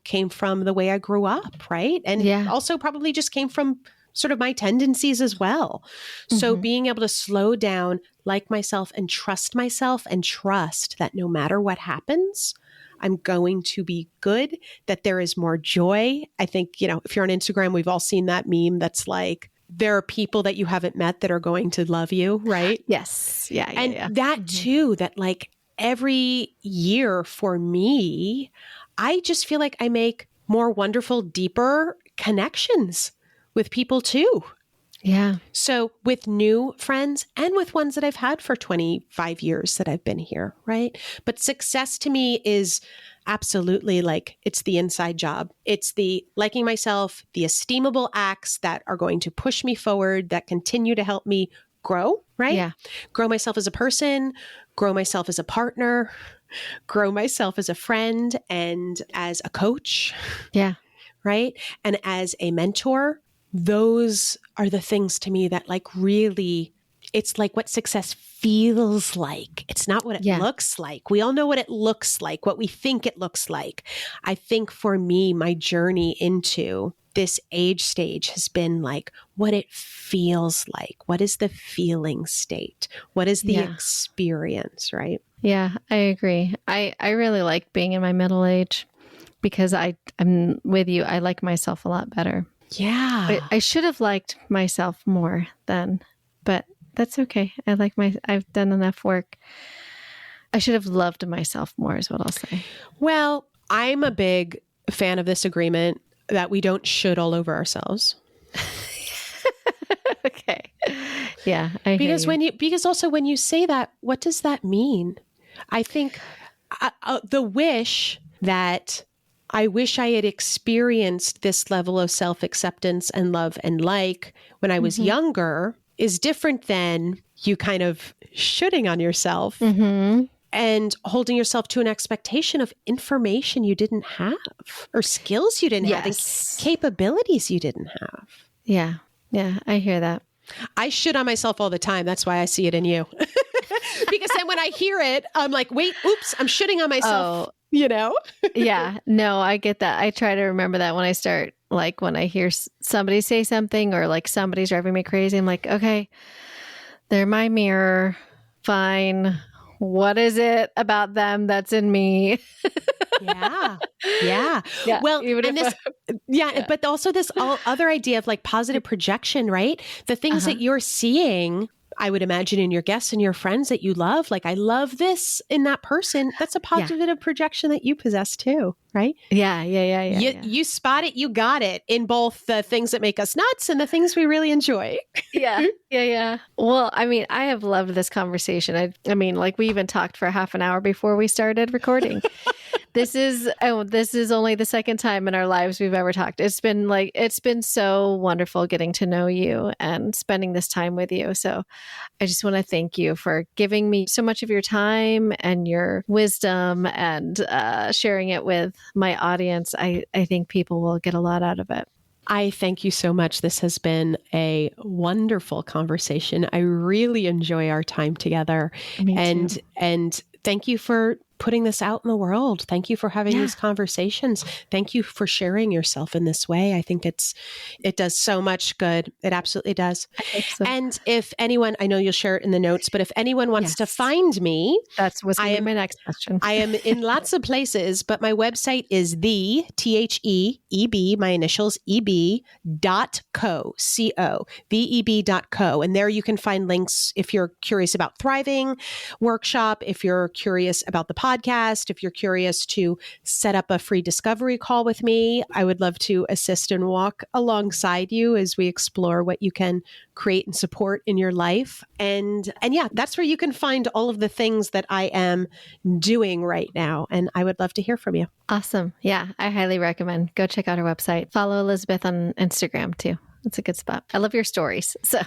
came from the way I grew up, right? And also probably just came from sort of my tendencies as well. So being able to slow down, like myself, and trust that no matter what happens, I'm going to be good, that there is more joy. I think, if you're on Instagram, we've all seen that meme that's like, there are people that you haven't met that are going to love you, right? Yes. Yeah. And that too, that like, every year for me, I just feel like I make more wonderful, deeper connections with people too. Yeah. So with new friends and with ones that I've had for 25 years that I've been here, right? But success to me is absolutely like, it's the inside job. It's the liking myself, the esteemable acts that are going to push me forward, that continue to help me grow, right? Yeah. Grow myself as a person, grow myself as a partner, grow myself as a friend and as a coach. Yeah. Right? And as a mentor. Those are the things to me that like really, it's like what success feels like. It's not what it looks like. We all know what it looks like, what we think it looks like. I think for me, my journey into this age stage has been like what it feels like. What is the feeling state? What is the experience, right? Yeah, I agree. I really like being in my middle age because I'm with you. I like myself a lot better. Yeah. I should have liked myself more then, but that's okay. I've done enough work. I should have loved myself more is what I'll say. Well, I'm a big fan of this agreement that we don't should all over ourselves. Okay. Yeah. Because also when you say that, what does that mean? I think the wish that I wish I had experienced this level of self-acceptance and love and like when I was younger is different than you kind of shooting on yourself and holding yourself to an expectation of information you didn't have or skills you didn't have and capabilities you didn't have. Yeah. Yeah. I hear that. I shit on myself all the time. That's why I see it in you. Because then when I hear it, I'm like, wait, oops, I'm shitting on myself. Yeah. No, I get that. I try to remember that when I start, like when I hear somebody say something or like somebody's driving me crazy, I'm like, okay, they're my mirror. Fine. What is it about them that's in me? Yeah. Well, but also this other idea of like positive projection, right? The things that you're seeing, I would imagine in your guests and your friends that you love, like, I love this in that person. That's a positive projection that you possess too, right? Yeah. You spot it, you got it in both the things that make us nuts and the things we really enjoy. Yeah. Well, I mean, I have loved this conversation. I mean, like, we even talked for half an hour before we started recording. This is only the second time in our lives we've ever talked. It's been so wonderful getting to know you and spending this time with you. So I just want to thank you for giving me so much of your time and your wisdom and sharing it with my audience. I think people will get a lot out of it. I thank you so much. This has been a wonderful conversation. I really enjoy our time together. Me too. And thank you for putting this out in the world. Thank you for having these conversations. Thank you for sharing yourself in this way. I think it does so much good. It absolutely does. I think so. And if anyone, I know you'll share it in the notes, but if anyone wants to find me, that was going to be my next question. I am in lots of places, but my website is THEEB, my initials, EB.co, C-O, VEB.co. And there you can find links if you're curious about Thriving Workshop, if you're curious about the podcast, if you're curious to set up a free discovery call with me. I would love to assist and walk alongside you as we explore what you can create and support in your life. And yeah, that's where you can find all of the things that I am doing right now. And I would love to hear from you. Awesome. Yeah, I highly recommend. Go check out her website. Follow Elizabeth on Instagram too. That's a good spot. I love your stories. So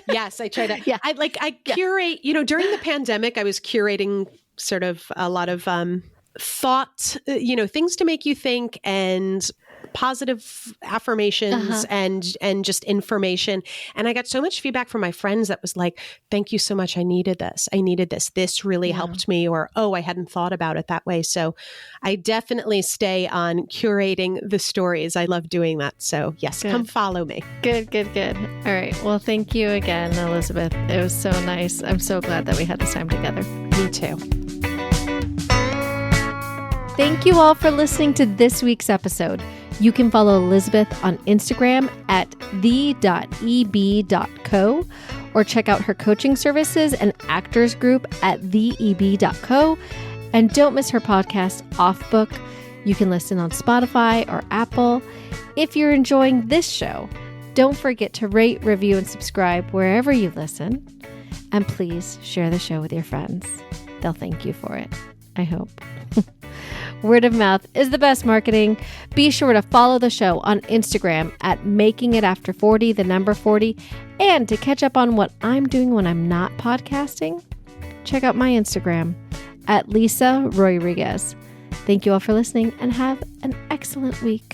yes, I try to. I curate, during the pandemic, I was curating sort of a lot of thought, things to make you think and positive affirmations and just information. And I got so much feedback from my friends that was like, thank you so much. I needed this. This really helped me. Or, oh, I hadn't thought about it that way. So I definitely stay on curating the stories. I love doing that. So yes, come follow me. Good. All right. Well, thank you again, Elizabeth. It was so nice. I'm so glad that we had this time together. Me too. Thank you all for listening to this week's episode. You can follow Elizabeth on Instagram at the.eb.co or check out her coaching services and actors group at theeb.co. And don't miss her podcast, Off Book. You can listen on Spotify or Apple. If you're enjoying this show, don't forget to rate, review, and subscribe wherever you listen. And please share the show with your friends. They'll thank you for it, I hope. Word of mouth is the best marketing. Be sure to follow the show on Instagram at makingitafter40, the number 40. And to catch up on what I'm doing when I'm not podcasting, check out my Instagram at Lisa Rodriguez. Thank you all for listening and have an excellent week.